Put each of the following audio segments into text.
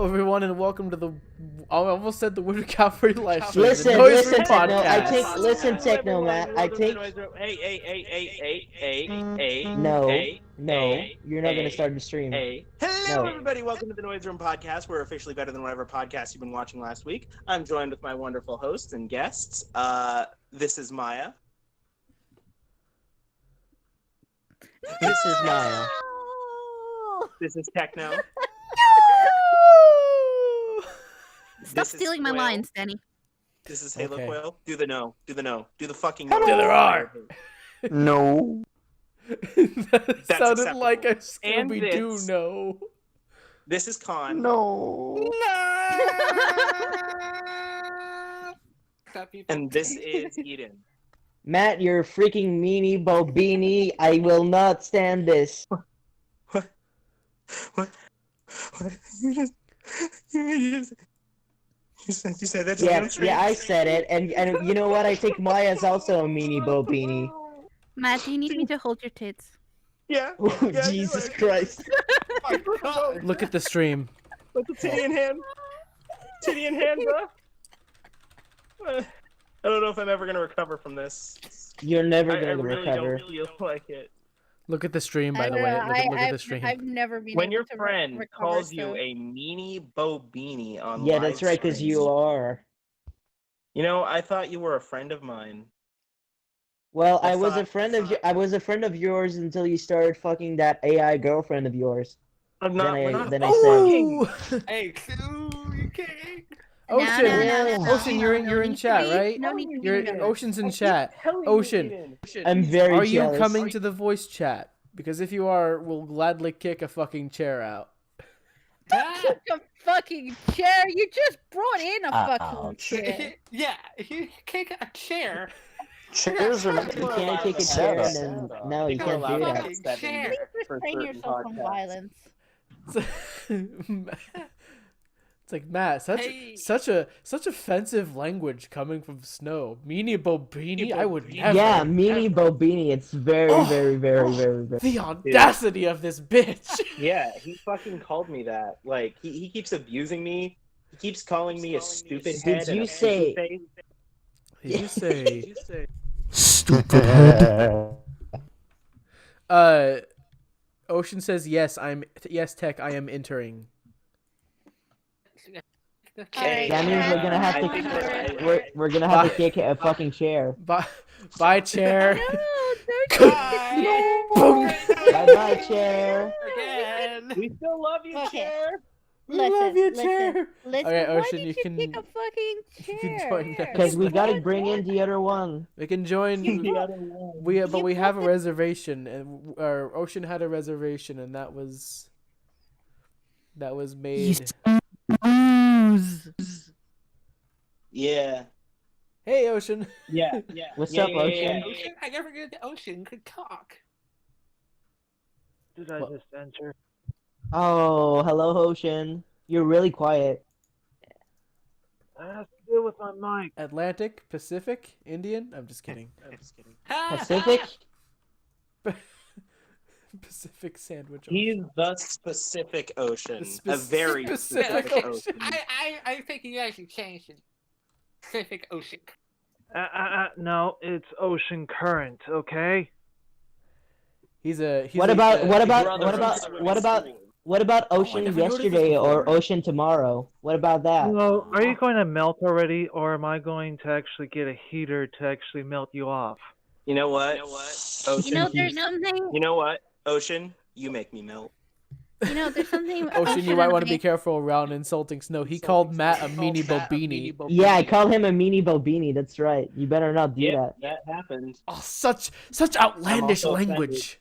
everyone, and welcome to the. I almost said the Winter Cavalry live stream. Listen, Techno. Listen, Techno, Matt. Hey. No, you're not gonna start the stream. Hello, everybody. Welcome to the Noiseroom podcast. We're officially better than whatever podcast you've been watching last week. I'm joined with my wonderful hosts and guests. This is Maya. This is Maya. This is Techno. Stop stealing my lines, Danny. This is Halo Quail. Do the no. Do the fucking no. There are. No. That sounded acceptable. like a Scooby-Doo no. This is Con. No. And this is Eden. Matt, you're freaking meanie Beanie. I will not stand this. What? You said that to me? Yeah, I said it, and you know what? I think Maya's also a meanie Beanie. Matt, do you need me to hold your tits? Yeah. Oh, Yeah, Jesus Christ. Look at the stream. Look at titty in hand. Titty in hand, bro. I don't know if I'm ever gonna recover from this. You're never gonna I really recover. don't feel like it. Look at the stream, by the way. Look at the stream. I've never been When able your to friend recover, calls so... you a meanie Beanie on Yeah, that's right, because you are. You know, I thought you were a friend of mine. Well, I was a friend of yours until you started fucking that AI girlfriend of yours. I'm not. Then I said, Hey, you can't. Ocean, you're in chat, right? No need to be Ocean's in chat. Ocean, I'm very are you jealous. coming to the voice chat? Because if you are, we'll gladly kick a fucking chair out. Kick a fucking chair! You just brought in a fucking chair. Yeah, you kick a chair. Chairs are not. You can't take a chair, and then no, you can't do that. Please restrain yourself from violence. It's like, Matt, such offensive language coming from Snow. Meanie Beanie, I would never. Yeah, meanie Beanie. It's very. The audacity of this bitch. Yeah, he fucking called me that. Like, he keeps abusing me. He keeps calling me a stupid head. Did you say? Did you say? Stupid head. Ocean says yes. Yes, Tech. I am entering. Okay. That means we're gonna have to. We're gonna have to kick a fucking chair. Bye, chair. No, don't Bye, chair. Again. We still love you, chair. Love you, chair. Listen, Okay, why Ocean, did you can. kick a fucking chair? You can join next. Because we gotta bring in the other one. We can join. We have a reservation, and our Ocean had a reservation, and that was made. Yeah. Hey, Ocean. Yeah. What's up, Ocean? Ocean? I never knew the ocean could talk. Did I just enter? Oh, hello, Ocean. You're really quiet. I have to deal with my mic. Atlantic, Pacific, Indian. I'm just kidding. Pacific? Pacific Sandwich. He's the Pacific Ocean. A very Pacific specific Ocean. ocean. I think you guys should change it. Pacific Ocean. No, it's ocean current, okay? What about Ocean yesterday or Ocean tomorrow? What about that? Well, are you going to melt already, or am I going to actually get a heater to actually melt you off? You know what? Ocean, You know, there's something. You know what? Ocean, you make me melt. You know, there's something. Ocean, you might want to be careful around insulting Snow. He called Matt a meanie Beanie. Yeah, I called him a meanie Beanie. That's right. You better not do that. That happened. Oh, such outlandish language.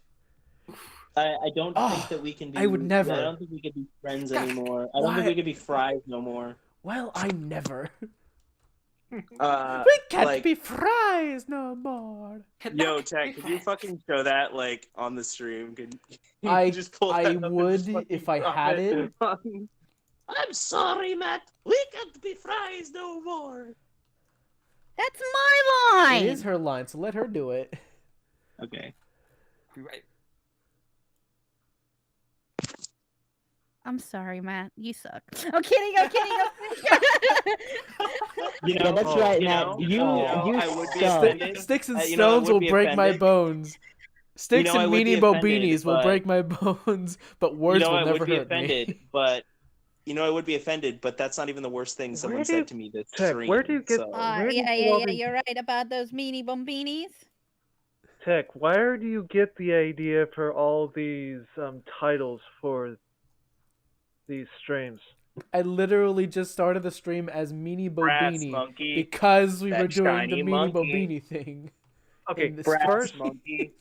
I don't think that we can be. I would never. I don't think we could be friends anymore. I don't think we could be fries no more. Well, I never. We We can't be fries no more. Yo, Tech, could you fucking show that like on the stream? Could you I just pull that up and would just if I had it. I'm sorry, Matt. We can't be fries no more. That's my line. It is her line, so let her do it. Okay. Right. I'm sorry, Matt. You suck. I'm kidding. I'm kidding. You Yeah, know, that's right, Matt. know, You I would be suck. offended. Sticks and You know, I stones would will be break my offended. bones. Sticks I and would be Meanie Bo offended, beanies will but- break my bones, but words will I never would be hurt offended, me. but I would be offended, but that's not even the worst thing someone said to me this Tech, stream. where do you get- so- where do you yeah, get all these- You're right about those meanie bombinis. Tech, where do you get the idea for all these titles for these streams? I literally just started the stream as Meanie Bo Brass Beanie monkey, because we that were doing the shiny Meanie Bo monkey. Beanie thing. Okay, in this Brass first monkey.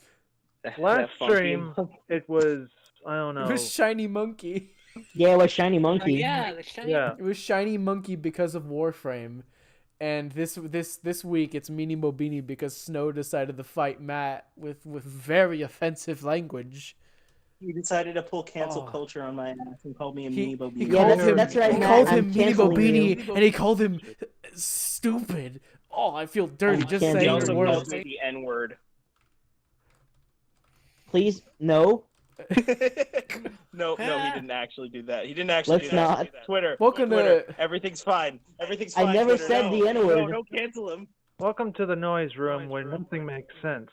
last that funky stream monkey. it was I don't It know. was Shiny Monkey. Yeah, it was Shiny Oh, Monkey. yeah, the shiny. Yeah. It was Shiny Monkey because of Warframe. And this week it's Meanie Bo Beanie because Snow decided to fight Matt with very offensive language. He decided to pull cancel Oh. culture on my ass and called me a He Meanie Bo he Beanie. Yeah, called that's- him that's right, he Matt. called I'm him Meanie Bo canceling you. Beanie and he called him stupid. Oh, I feel dirty I'm just canceling He saying also the you. called words. me the N-word. Please, no. No, he didn't actually do that. He didn't actually Let's do that. not. Twitter. Welcome Twitter. to Everything's fine. Everything's I fine. never Twitter. said No. the N-word. No, don't cancel him. Welcome to the noise room where nothing makes sense.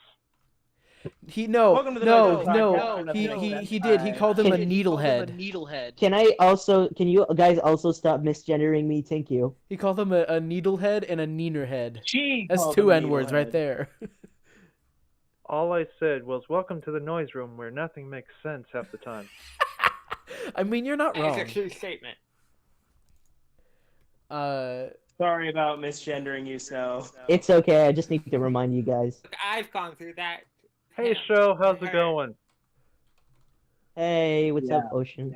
Welcome to the Noise Room podcast. He did. He called him a needlehead. Can you guys also stop misgendering me? Thank you. He called him a needlehead and a neenerhead. She That's called two him N-words right Needlehead. there. All I said was welcome to the noise room where nothing makes sense half the time. I mean, you're not That is a wrong. true statement. Sorry about misgendering you, Snow. It's okay. I just need to remind you guys. Look, I've gone through that. Hey show, how's it going? Hey, what's up, Ocean?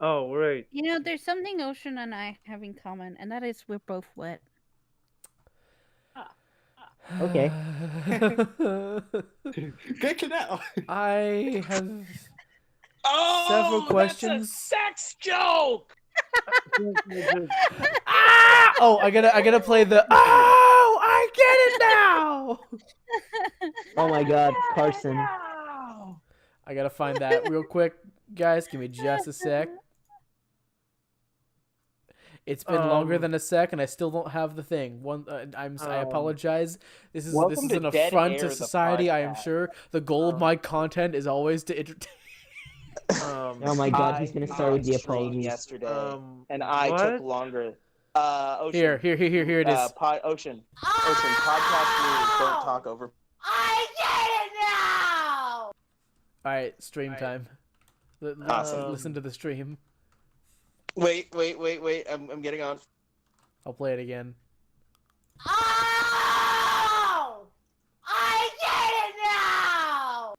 Oh, right. You know, there's something Ocean and I have in common, and that is we're both wet. Okay. Good to know. I have Oh, several that's a questions. sex joke. Ah! Oh, I gotta play the. Oh, I get it now. Oh my God, Carson. I gotta find that real quick, guys. Give me just a sec. It's been longer than a sec, and I still don't have the thing. I apologize. This is Welcome an to Dead affront Air, to the society. I am podcast. sure. The goal of my content is always to entertain. Oh my God, he's gonna start with the streamed apologies. yesterday, and I what? took longer. Ocean. Here it is. Ocean. Podcast rules. Don't talk over. I get it now! All right, stream time. Awesome. Listen to the stream. Wait. I'm getting on. I'll play it again. Oh! I get it now!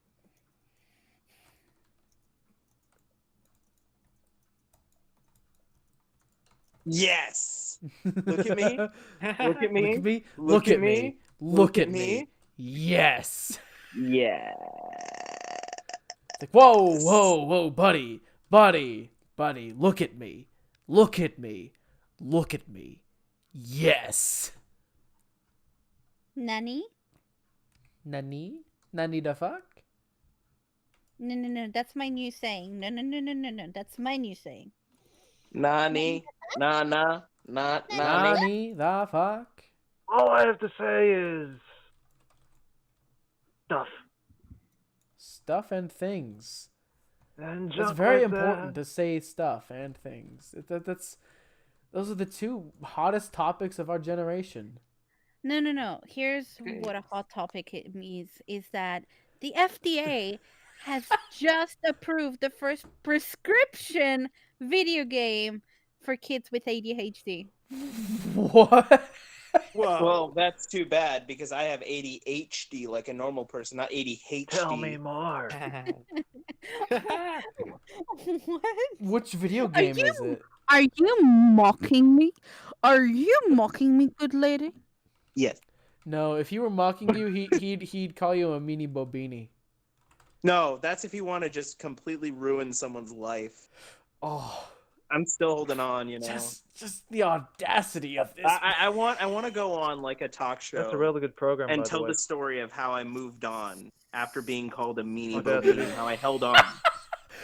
Yes. Look at me. Look at me. Look at me. Look at me. Look at me. Yes. Yeah. It's like, whoa, buddy. Look at me. Look at me. Look at me. Yes. Nani? Nani? Nani the fuck? No, that's my new saying. No, that's my new saying. Nani. Nani. Nani the fuck? All I have to say is stuff. Stuff and things. And It's junk very like important that. to say stuff and things. Those are the two hottest topics of our generation. No. Here's what a hot topic it means is that the FDA has just approved the first prescription video game for kids with ADHD. What? Well, that's too bad because I have ADHD like a normal person, not ADHD. Tell me more. What? Which video game is it? Are you mocking me? Are you mocking me, good lady? Yes. No, if he were mocking you, he'd call you a Meanie Bo Beanie. No, that's if you want to just completely ruin someone's life. Oh, I'm still holding on, just the audacity of this. I want to go on like a talk show That's a really good program, and by tell the way. the story of how I moved on after being called a meanie Oh, Bo that's- Beanie and how I held on.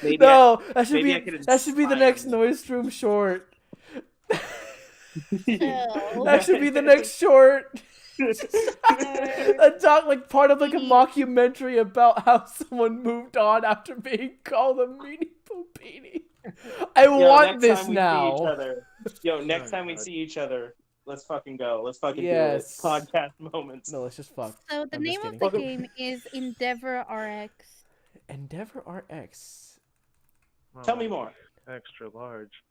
Maybe No, that should maybe I be could that should be the inspire next you. Noiseroom short. So, That should be the next short. A doc, like part of like a mockumentary about how someone moved on after being called a Meanie Beanie. I want next this time we now. see each other. Next Oh, time we God. see each other, let's fucking go. Let's fucking Yes. do it. Podcast moments. No, let's just fuck. so the I'm just name of kidding. the Welcome- game is Endeavor RX. Endeavor RX. Tell me Oh, more. Extra large.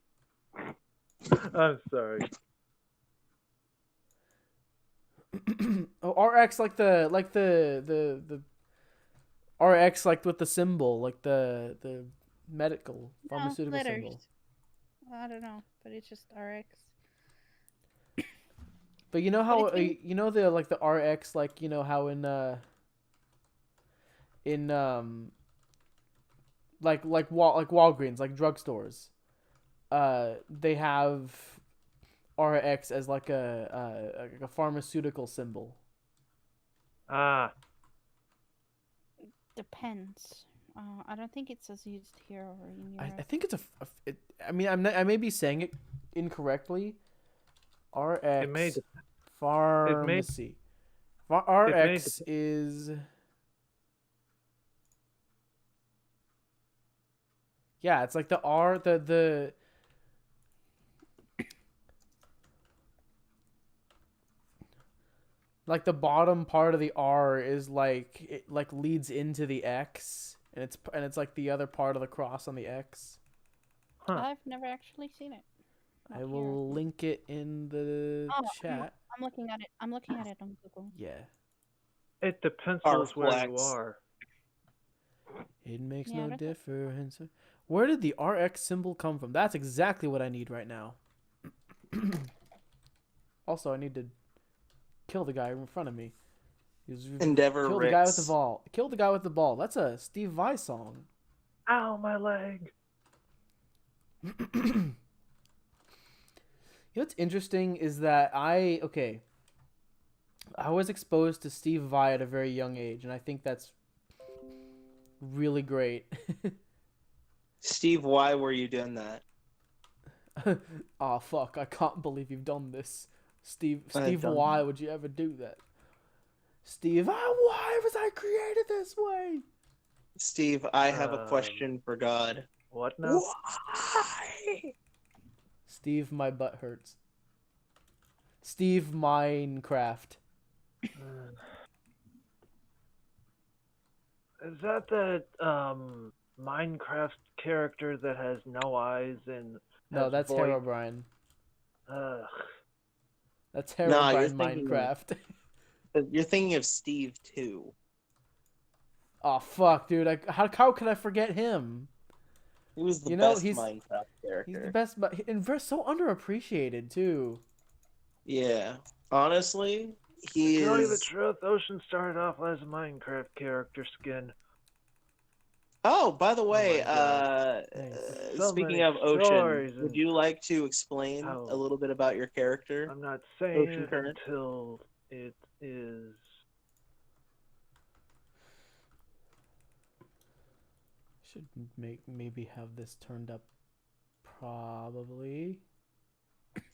I'm sorry. Oh, RX like the RX like with the symbol, like the medical pharmaceutical letters. symbol. I don't know, but it's just RX. But you know how But it's you know the like the RX, like you know how in like Walgreens, like drugstores, they have RX as like a pharmaceutical symbol. Ah, Depends. I don't think it's as used here or in Europe. I think it's I mean I may be saying it incorrectly. RX may de- pharmacy. RX is. Yeah, it's like the R, the like the bottom part of the R is like it like leads into the X, and it's like the other part of the cross on the X. huh. I've never actually seen it. I Not will here. link it in the Oh, chat. I'm looking at it. I'm looking at it on Google. Yeah, It depends Our where you flex. are. it makes Yeah, no that's difference. Where did the RX symbol come from? That's exactly what I need right now. Also, I need to kill the guy in front of me. Endeavor Kill the Ricks. guy with the ball. Kill the guy with the ball. That's a Steve Vai song. Ow, my leg. You know what's interesting is that I was exposed to Steve Vai at a very young age, and I think that's really great. Steve, why were you doing that? Aw, fuck, I can't believe you've done this. Steve, I've done why would you ever do that? Steve, why was I created this way? Steve, I have a question for God. What now? Why? Steve, my butt hurts. Steve Minecraft. Is that the Minecraft character that has no eyes and No, has that's voice? Herobrine. Ugh. That's Nah, you're Herobrine thinking of- Minecraft. You're thinking of Steve too. Oh fuck, dude! How could I forget him? He was the You know, best Minecraft character. He's the best, but and so underappreciated too. Yeah, honestly, he To tell you the is. truth, Ocean started off as a Minecraft character skin. Oh, by the way, my God. Nice. So speaking many of Ocean, stories would and you like to explain how- a little bit about your character? I'm not saying Ocean it Current. until it is. Should maybe have this turned up. Probably.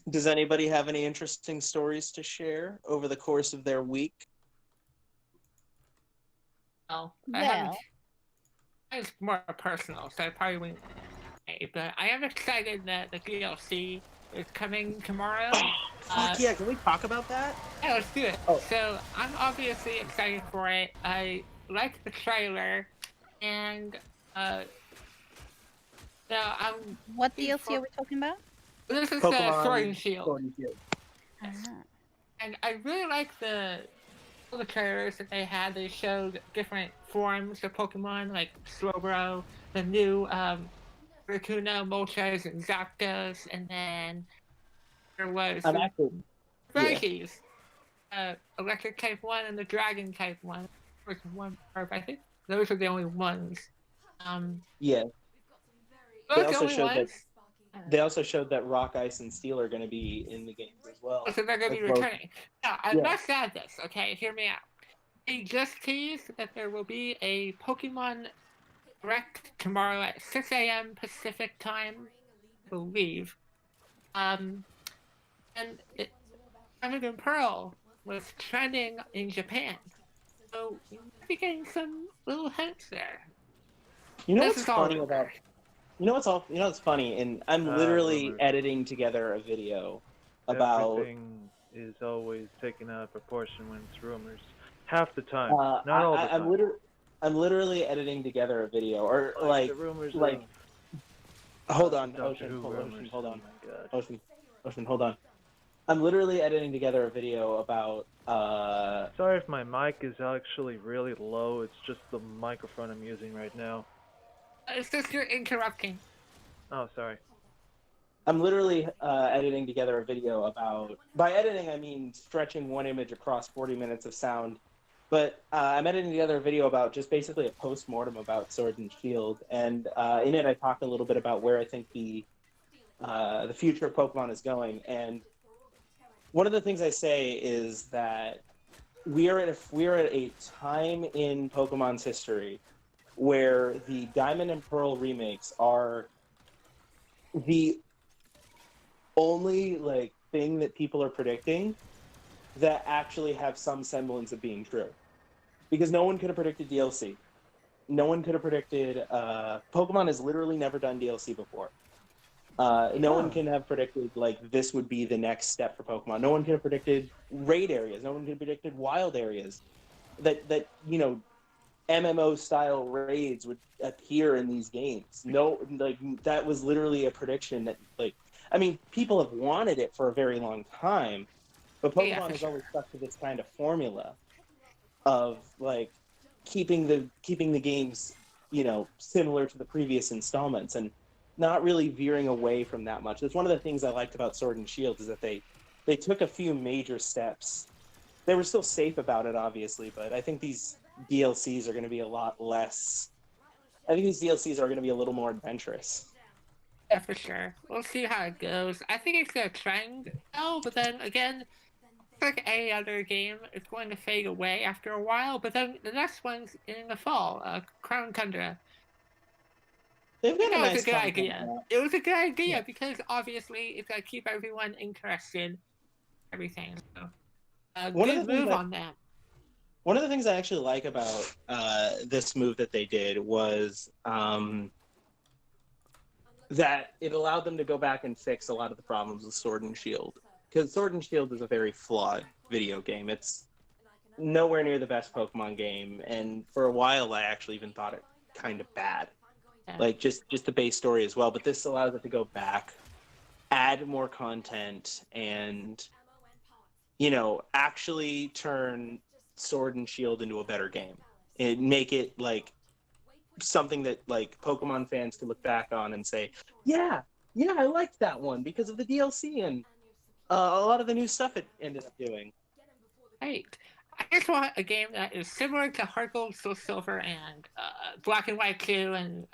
Does anybody have any interesting stories to share over the course of their week? Oh, I Well, haven't. It's more personal, so I probably wouldn't say, but I am excited that the DLC is coming tomorrow. Fuck yeah, can we talk about that? Yeah, let's do it. Oh. So I'm obviously excited for it. I like the trailer, and so I'm. what DLC are we talking about? This is Pokemon Sword and Shield, Sword and Shield. Ah. and I really like all the trailers that they had. They showed different forms of Pokemon, like Slowbro, the new Raccoon, Moltres, and Zapdos, and then there was I'm actually. Frankies, Electric type 1 and the Dragon type 1. There's one more, but I think those are the only ones. Yeah. Those are the also only showed that- ones. They also showed that Rock, Ice, and Steel are going to be in the games as well. So they're going to be Like both. returning. Now, I'm Yeah. not sad this, okay? Hear me out. They just teased that there will be a Pokemon direct tomorrow at 6 a.m. Pacific time, I believe. And Diamond and Pearl was trending in Japan. So you might be getting some little hints there. You know This what's is all funny about? You know what's funny? And I'm literally rumors. editing together a video about. Everything is always taken out of proportion when it's rumors. Half the time, Uh, not all the time. I'm literally editing together a video, or the rumors like. of Hold on, Doctor Ocean. Who Hold rumors. on. Oh my god. Ocean, hold on. I'm literally editing together a video about. Sorry if my mic is actually really low. It's just the microphone I'm using right now. It's just you're interrupting. Oh, sorry. I'm literally editing together a video about. By editing, I mean stretching one image across 40 minutes of sound. But I'm editing together a video about just basically a post-mortem about Sword and Shield, and in it I talk a little bit about where I think the future of Pokemon is going. And one of the things I say is that we are at a time in Pokemon's history where the Diamond and Pearl remakes are the only thing that people are predicting that actually have some semblance of being true. Because no one could have predicted DLC. No one could have predicted... Pokemon has literally never done DLC before. No one can have predicted, this would be the next step for Pokemon. No one could have predicted raid areas. No one could have predicted wild areas. That MMO-style raids would appear in these games. No, that was literally a prediction that, people have wanted it for a very long time. But Pokemon has always stuck to this kind of formula of keeping the games, similar to the previous installments and not really veering away from that much. That's one of the things I liked about Sword and Shield is that they took a few major steps. They were still safe about it, obviously, but I think these DLCs are going to be a lot less. I think these DLCs are going to be a little more adventurous. Yeah, for sure. We'll see how it goes. I think it's a trend now, but then again, like any other game, it's going to fade away after a while. But then the next one's in the fall, Crown Tundra. They've got That a was nice a good content idea. now. It was a good idea because obviously it's gonna keep everyone interested. Everything. So, good move on that. One of the things I actually like about this move that they did was that it allowed them to go back and fix a lot of the problems with Sword and Shield. Because Sword and Shield is a very flawed video game. It's nowhere near the best Pokemon game, and for a while I actually even thought it kind of bad. Yeah. Just the base story as well. But this allows it to go back, add more content, and actually turn Sword and Shield into a better game. And make it something that Pokemon fans could look back on and say, yeah, I liked that one because of the DLC and a lot of the new stuff it ended up doing. Right. I just want a game that is similar to Heart Gold, Soul Silver, and Black and White 2 and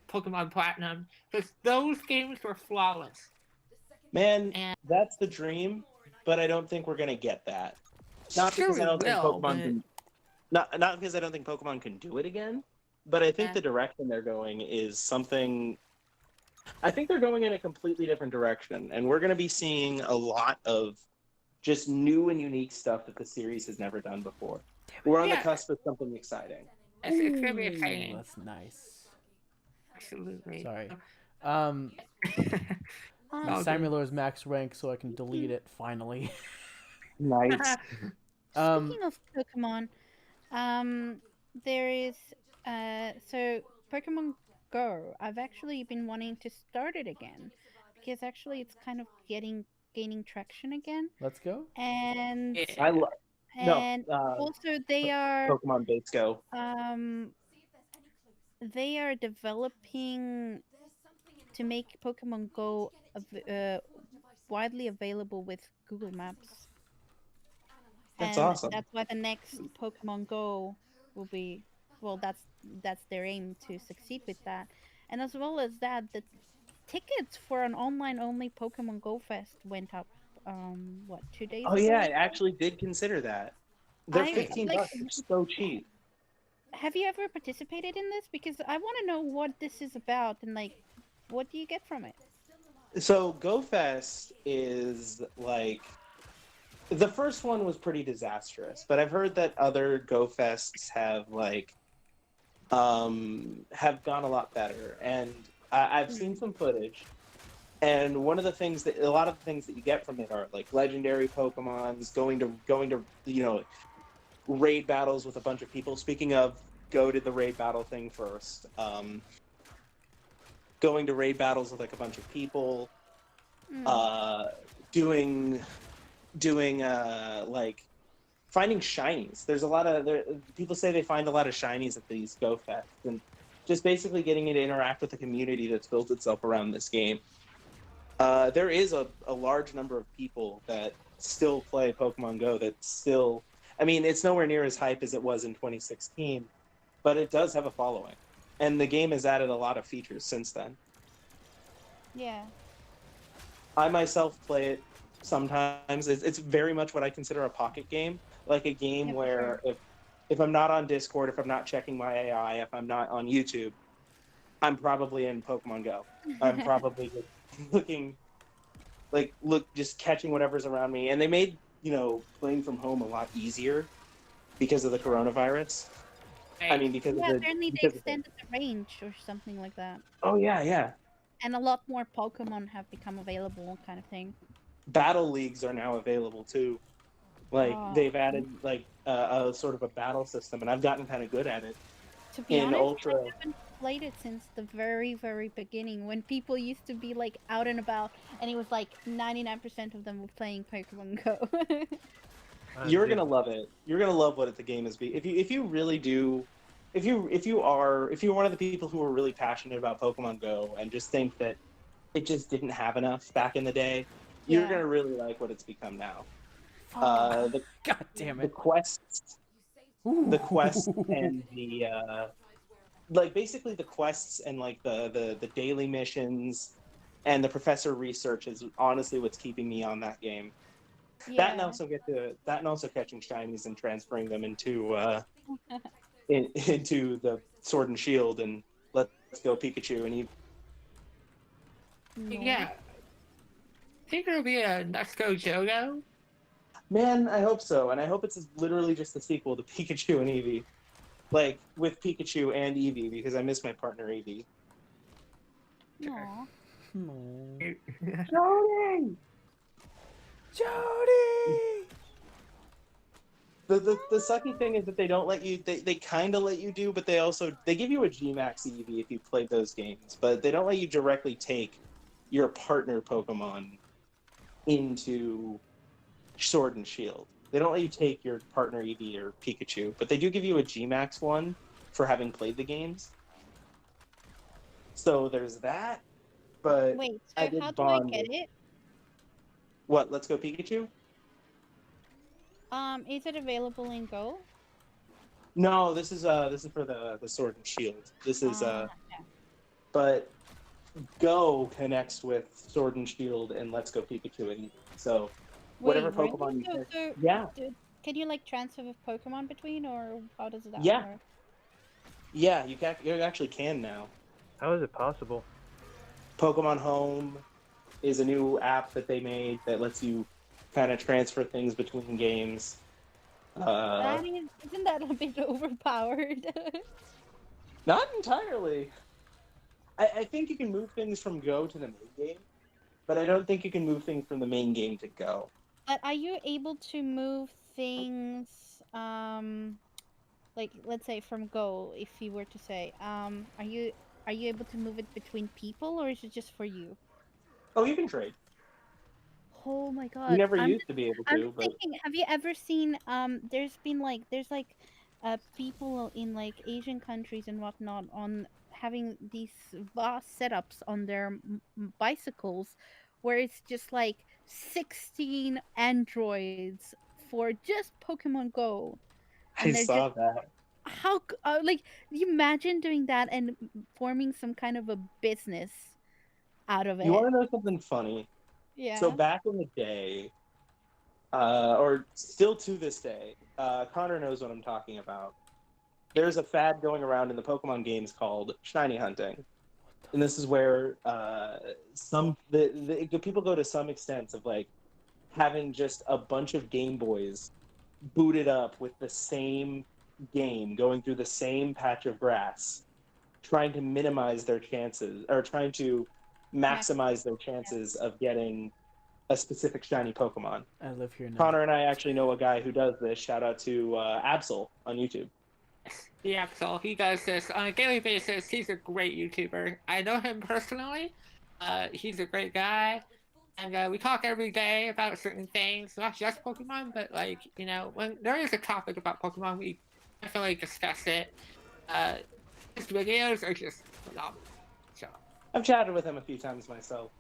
Pokemon Platinum, because those games were flawless. Man, that's the dream, but I don't think we're gonna get that. Not because I don't think Pokemon can. Not because I don't think Pokemon can do it again, but I think the direction they're going is something. I think they're going in a completely different direction, and we're gonna be seeing a lot of just new and unique stuff that the series has never done before. We're on the cusp of something exciting. It's gonna be exciting. That's nice. Absolutely. Sorry. Simulator's max rank, so I can delete it finally. Nice. Speaking of Pokemon, there is so Pokemon Go. I've actually been wanting to start it again because actually it's kind of gaining traction again. Let's go. And also they are Pokemon Base Go. They are developing to make Pokemon Go widely available with Google Maps. That's awesome. That's why the next Pokemon Go will be. Well, that's their aim to succeed with that, and as well as that, the tickets for an online-only Pokemon Go Fest went up. 2 days ago? Oh yeah, I actually did consider that. They're $15. They're so cheap. have you ever participated in this? Because I want to know what this is about and like, what do you get from it? So GoFest is like the first one was pretty disastrous, but I've heard that other GoFests have gone a lot better, and I've seen some footage. And one of the things that a lot of the things that you get from it are like legendary Pokemons, going to raid battles with a bunch of people. Speaking of, go to the raid battle thing first. Going to raid battles with like a bunch of people, doing like finding shinies. There's a lot of people say they find a lot of shinies at these Go Fests, and just basically getting you to interact with the community that's built itself around this game. There is a large number of people that still play Pokemon Go. That still, I mean, it's nowhere near as hype as it was in 2016, but it does have a following, and the game has added a lot of features since then. Yeah. I myself play it sometimes. It's very much what I consider a pocket game, like a game where if I'm not on Discord, if I'm not checking my AI, if I'm not on YouTube, I'm probably in Pokemon Go. I'm probably looking, just catching whatever's around me. And they made, playing from home a lot easier because of the coronavirus. I mean, because of the... apparently they extended the range or something like that. Oh, yeah. And a lot more Pokemon have become available, kind of thing. Battle leagues are now available, too. They've added, a sort of a battle system, and I've gotten kind of good at it. To be honest, I haven't played it since the very, very beginning, when people used to be, out and about, and it was, 99% of them were playing Pokemon Go. You're gonna love it. You're gonna love what the game is. If you really do... If you're one of the people who are really passionate about Pokemon Go and just think that it just didn't have enough back in the day, you're gonna really like what it's become now. God damn it! The quests and the basically the quests and the daily missions and the professor research is honestly what's keeping me on that game. Yeah. That and also catching shinies and transferring them into into the Sword and Shield and let's go Pikachu and Yeah. Think there'll be a Let's Go Johto? Man, I hope so, and I hope it's literally just a sequel to Pikachu and Eevee, with Pikachu and Eevee, because I miss my partner Eevee. Aww. Jody! The sucky thing is that they don't let you. They kind of let you do, but they give you a Gmax Eevee if you played those games, but they don't let you directly take your partner Pokemon into Sword and Shield. They don't let you take your partner Eevee or Pikachu, but they do give you a Gmax one for having played the games. So there's that. But wait, so how do I get it? What? Let's Go Pikachu? Is it available in Go? No, this is for the Sword and Shield. This is but Go connects with Sword and Shield and Let's Go Pikachu, and so whatever Pokemon you pick. Yeah. Can you transfer with Pokemon between, or how does that work? Work? Yeah, you actually can now. How is it possible? Pokemon Home is a new app that they made that lets you kind of transfer things between games. Isn't that a bit overpowered? Not entirely. I think you can move things from Go to the main game, but I don't think you can move things from the main game to Go. But are you able to move things, let's say from Go, if you were to say, are you able to move it between people, or is it just for you? Oh, you can trade. Oh my god. You never used to be able to. I'm thinking, have you ever seen, there's people in Asian countries and whatnot on having these vast setups on their bicycles where it's just 16 androids for just Pokemon Go. And I saw that. How, you imagine doing that and forming some kind of a business out of it. You want to know something funny? Yeah. So back in the day, or still to this day, Connor knows what I'm talking about. there's a fad going around in the Pokemon games called shiny hunting, and this is where people go to some extents of like having just a bunch of Game Boys booted up with the same game, going through the same patch of grass, trying to minimize their chances, or trying to maximize their chances of getting a specific shiny Pokemon. I live here now. Connor and I actually know a guy who does this. Shout out to Absol on YouTube. Yeah, so he does this on a daily basis. He's a great YouTuber. I know him personally. He's a great guy. And we talk every day about certain things, not just Pokemon, but like, you know, when there is a topic about Pokemon, we definitely discuss it. His videos are just phenomenal. So I've chatted with him a few times myself.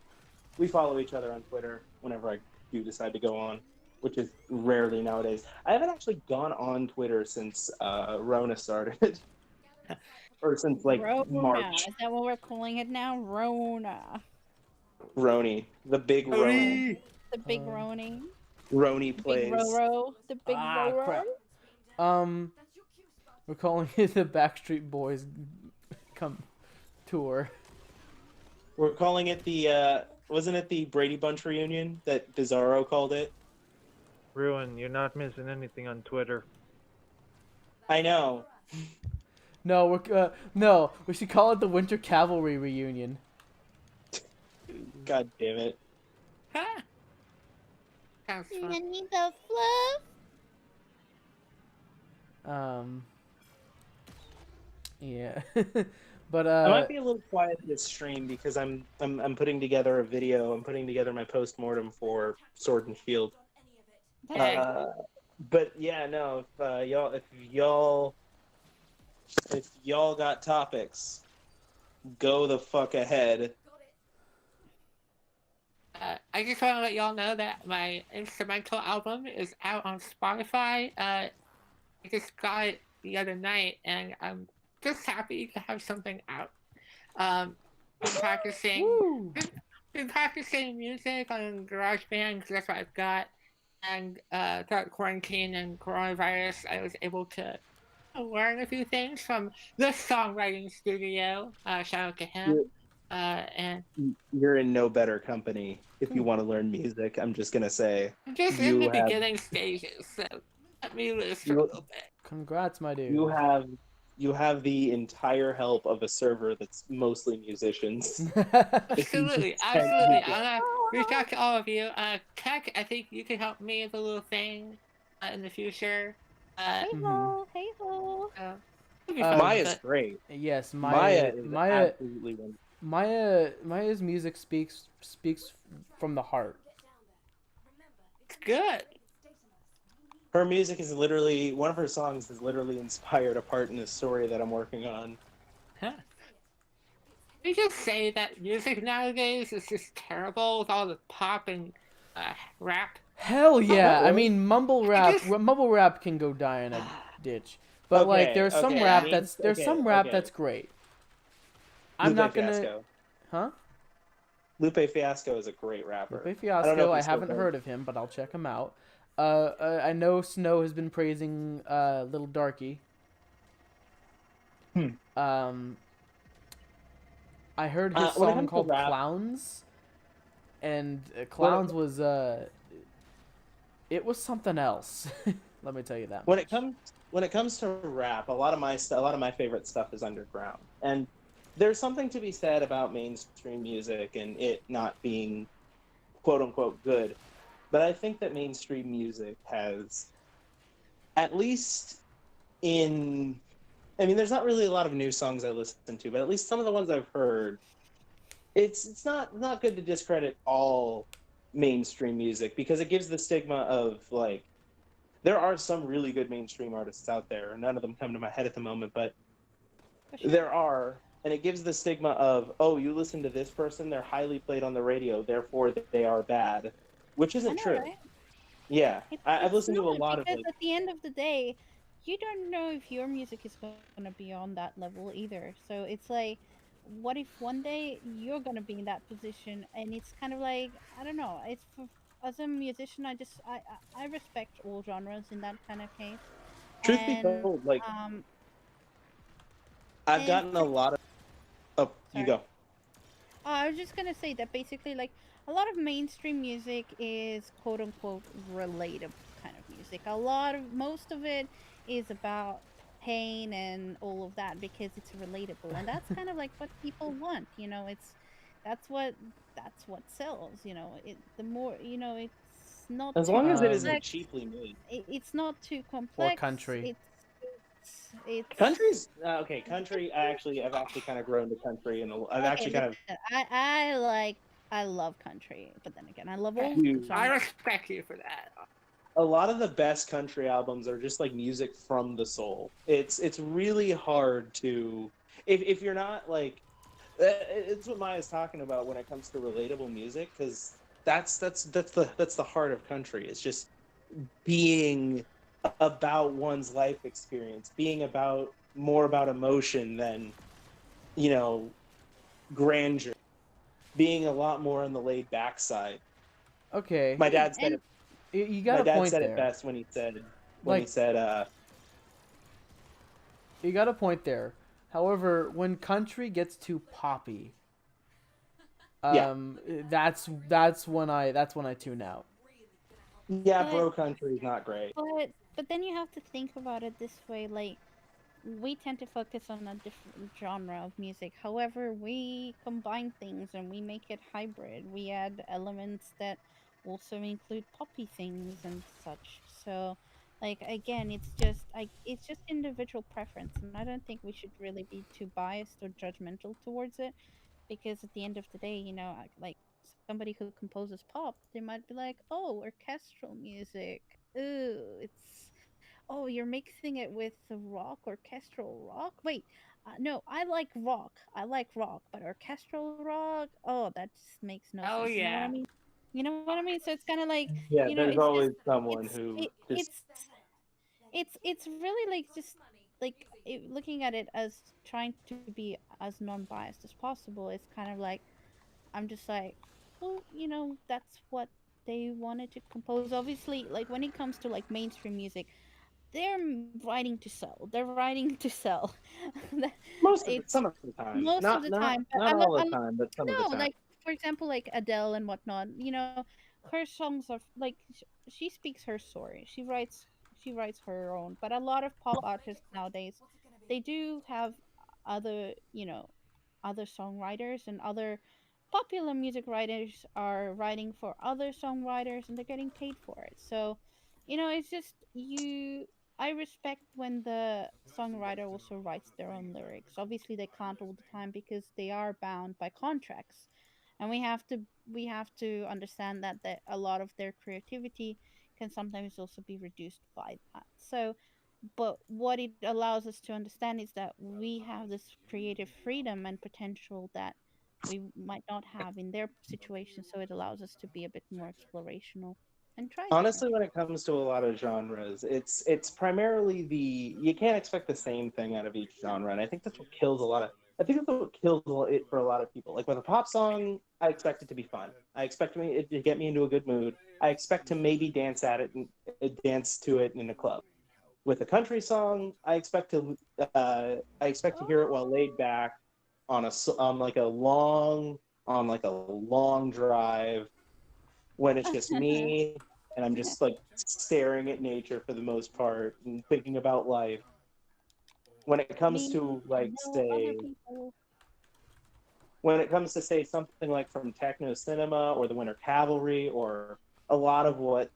We follow each other on Twitter whenever I do decide to go on, which is rarely nowadays. I haven't actually gone on Twitter since Rona started. Or since like Rona. March. Is that what we're calling it now? Rona. Roni. The big Roni. The big Roni. Roni Big plays. Roro. The big Roro. Crap. We're calling it the Backstreet Boys come tour. We're calling it the wasn't it the Brady Bunch reunion that Bizarro called it? Ruin, you're not missing anything on Twitter. I know. No, no, we should call it the Winter Cavalry reunion. God damn it. huh? Sounds fun. Need the fluff. Yeah. But I might be a little quiet this stream because I'm putting together a video. I'm putting together my post-mortem for Sword and Shield. But yeah, no, if y'all got topics, go the fuck ahead. I just want to let y'all know that my instrumental album is out on Spotify. I just got it the other night, and I'm just happy to have something out. Been practicing, been practicing music on GarageBand because that's what I've got. And throughout quarantine and coronavirus, I was able to learn a few things from the songwriting studio. Shout out to him. And You're in no better company if you want to learn music. I'm just gonna say. I'm just in the beginning stages, so let me listen for a little bit. Congrats, my dude. You have the entire help of a server that's mostly musicians. Absolutely, absolutely. I'll reach out to all of you. Tech, I think you can help me with a little thing in the future. Hey ho, hey ho. Maya's great. Yes, Maya is absolutely wonderful. Maya's music speaks from the heart. It's good. Her music is literally, one of her songs has literally inspired a part in the story that I'm working on. Huh. You just say that music nowadays is just terrible with all the pop and rap. Hell yeah! really? I mean, mumble rap can go die in a ditch. But Okay, like, there's some rap I mean, that's great. I'm Lupe not gonna, Fiasco. huh? Lupe Fiasco is a great rapper. Lupe I don't know Fiasco, if I he's still haven't going. heard of him, but I'll check him out. I know Snow has been praising Little Darky. I heard his song called Clowns, and Clowns was it was something else. Let me tell you that. When it comes to rap, a lot of my favorite stuff is underground, and there's something to be said about mainstream music and it not being quote unquote good. But I think that mainstream music has, at least there's not really a lot of new songs I listen to, but at least some of the ones I've heard, it's not good to discredit all mainstream music because it gives the stigma of like, there are some really good mainstream artists out there. None of them come to my head at the moment, but there are. And it gives the stigma of, oh, you listen to this person, they're highly played on the radio, therefore they are bad. Which isn't true. Right? Yeah, I've listened to a lot of because like, at the end of the day, you don't know if your music is gonna be on that level either. So it's like, what if one day you're gonna be in that position? And it's kind of like, I don't know. It's as a musician, I respect all genres in that kind of case. truth be told, like I've And gotten a lot of. Oh, you sorry. go. I was just gonna say that basically, like, a lot of mainstream music is quote unquote relatable kind of music. Most of it is about pain and all of that because it's relatable, and that's kind of like what people want. That's what that's what sells. The more it's not As too long as it isn't complex. cheaply made. It's not too Or complex. country. It's Country's okay. Country. I've actually kind of grown to country, and I've okay. actually kind of. Listen, I love country, but then again, I love old school. Dude, So I I'm respect you for that. a lot of the best country albums are just like music from the soul. It's really hard to if you're not like it's what Maya's talking about when it comes to relatable music because that's the heart of country. It's just being about one's life experience, being about more about emotion than you know grandeur, being a lot more on the laid back side. Okay, My dad said and it. you got My a dad point said it there. best when he said Like, uh you got a point there. However, when country gets too poppy, yeah. that's when I tune out. Yeah, but bro country is not great. but then you have to think about it this way, like we tend to focus on a different genre of music. However, we combine things and we make it hybrid. We add elements that also include poppy things and such. So, like again, it's just individual preference, and I don't think we should really be too biased or judgmental towards it because at the end of the day, like somebody who composes pop, they might be like, "Oh, orchestral music. Ooh, it's oh, you're mixing it with the rock, orchestral rock. Wait, no, I like rock. I like rock, but orchestral rock. Oh, that just makes no Oh sense. You know what I yeah. mean? You know what I mean? So it's kind of like, Yeah, there's it's just always someone it's who it, just it's really like just like looking at it as trying to be as non-biased as possible. It's kind of like I'm just like, well, that's what they wanted to compose. Obviously, like when it comes to like mainstream music, they're writing to sell. They're writing to sell. most of the It's some of the time, most of not the not time, but not all the time, but some of the no, time. like for example, like Adele and whatnot. Her songs are like she speaks her story. She writes her own. But a lot of pop artists nowadays, they do have other other songwriters, and other popular music writers are writing for other songwriters, and they're getting paid for it. So, it's just I respect when the songwriter also writes their own lyrics. Obviously, they can't all the time because they are bound by contracts, and we have to understand that a lot of their creativity can sometimes also be reduced by that. So, but what it allows us to understand is that we have this creative freedom and potential that we might not have in their situation. So it allows us to be a bit more explorational and try different Honestly, when things. it comes to a lot of genres, it's primarily you can't expect the same thing out of each genre, and I think that's what kills a lot of. I think that's what kills it for a lot of people. Like with a pop song, I expect it to be fun. I expect it to get me into a good mood. I expect to maybe dance at it and dance to it in a club. With a country song, I expect to hear it while laid back on on like a long drive when it's just me and I'm just like staring at nature for the most part and thinking about life. When it comes Me to and no other people. say something like from techno cinema or the Winter Cavalry or a lot of what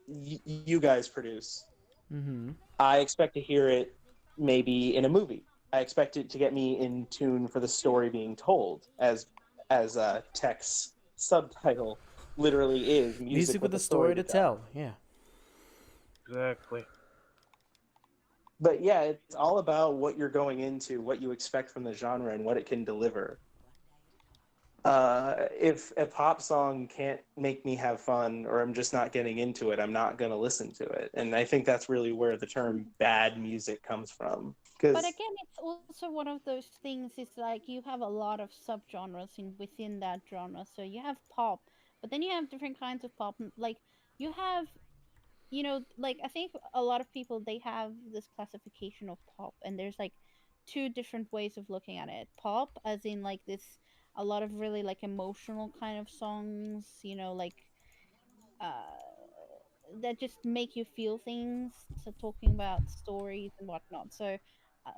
you guys produce, Mm-hmm. I expect to hear it maybe in a movie. I expect it to get me in tune for the story being told, as text subtitle literally is music Music with with a a story story to to tell. tell. Yeah. Exactly. But yeah, it's all about what you're going into, what you expect from the genre, and what it can deliver. If a pop song can't make me have fun or I'm just not getting into it, I'm not going to listen to it. And I think that's really where the term bad music comes from. But Because again, it's also one of those things. It's like you have a lot of subgenres within that genre. So you have pop, but then you have different kinds of pop. Like you have you know, like I think a lot of people they have this classification of pop, and there's like two different ways of looking at it. Pop, as in like this, a lot of really like emotional kind of songs, you know, like uh that just make you feel things. So talking about stories and whatnot. So, uh,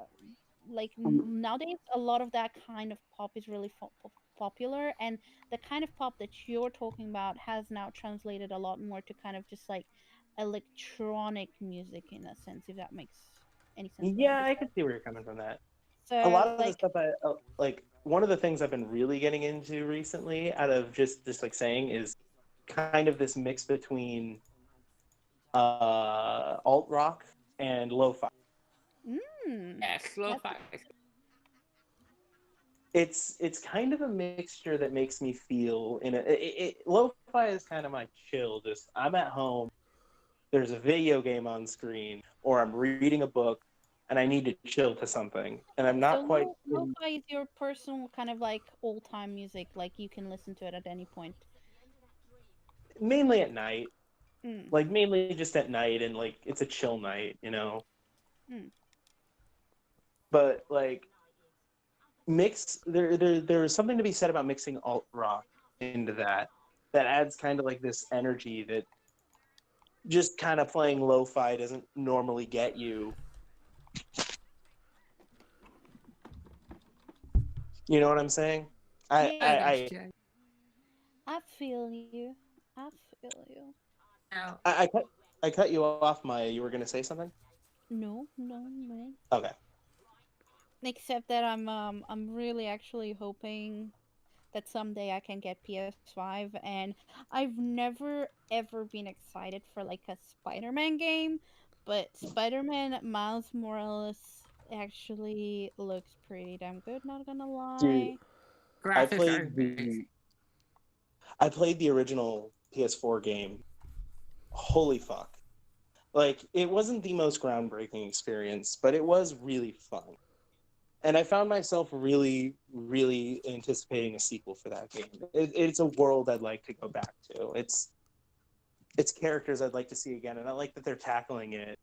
like nowadays, a lot of that kind of pop is really popular, and the kind of pop that you're talking about has now translated a lot more to kind of just like electronic music in a sense, if that makes any sense what I Yeah, just I said. can see where you're coming from. That a So lot of the like, stuff I like. One of the things I've been really getting into recently, out of just like saying, is kind of this mix between alt rock and lo-fi. mm, Yeah, slow that's fi. It's kind of a mixture that makes me feel lo-fi is kind of my chill. Just I'm at home, there's a video game on screen, or I'm reading a book, and I need to chill to something, and I'm so not quite lo-fi is your personal kind of like all-time music, like you can listen to it at any point. mainly at night, Mm, like mainly just at night, and like it's a chill night, mm. But like there's something to be said about mixing alt rock into that adds kind of like this energy that just kind of playing lo-fi doesn't normally get you. You know what I'm saying? I Yeah, I I got I, you. I feel you. I feel you. Now, I cut you off. You were gonna say something? No, no, no. Okay. Except that I'm really actually hoping that someday I can get PS5, and I've never ever been excited for like a Spider-Man game, but Spider-Man Miles Morales actually looks pretty damn good, not gonna Dude, lie. I graphics are played amazing. the I played the original PS4 game. Holy fuck. Like it wasn't the most groundbreaking experience, but it was really fun. And I found myself really, really anticipating a sequel for that game. It's a world I'd like to go back to. It's characters I'd like to see again, and I like that they're tackling it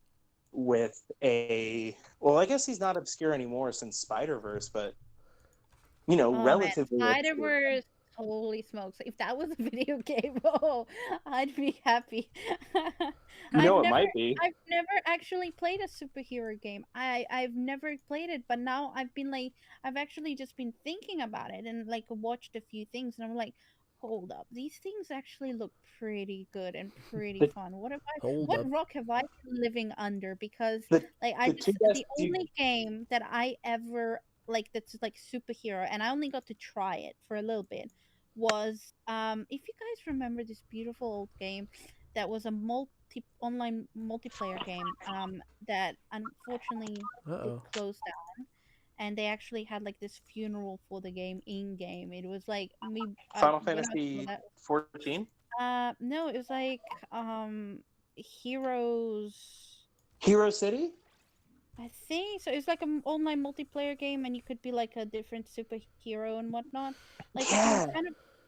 with a well. I guess he's not obscure anymore since Spider Verse, but Oh man, relatively obscure. Spider-Verse, holy smokes. If that was a video game, oh, I'd be happy. You I've know, it never might be. I've never actually played a superhero game. I've never played it, but now I've actually just been thinking about it and like watched a few things, and I'm like, hold up, these things actually look pretty good and pretty The fun. Hold What up. rock have I been living under? Because the like the two best. the only game that I ever like that's like superhero, and I only got to try it for a little bit, was if you guys remember this beautiful old game that was a online multiplayer game that unfortunately it Uh-oh. closed down, and they actually had like this funeral for the game in game. It was like me Final when I saw Fantasy that. 14. No, it was like Heroes. Hero City. I think so. It's like an online multiplayer game, and you could be like a different superhero and whatnot. Like Yeah.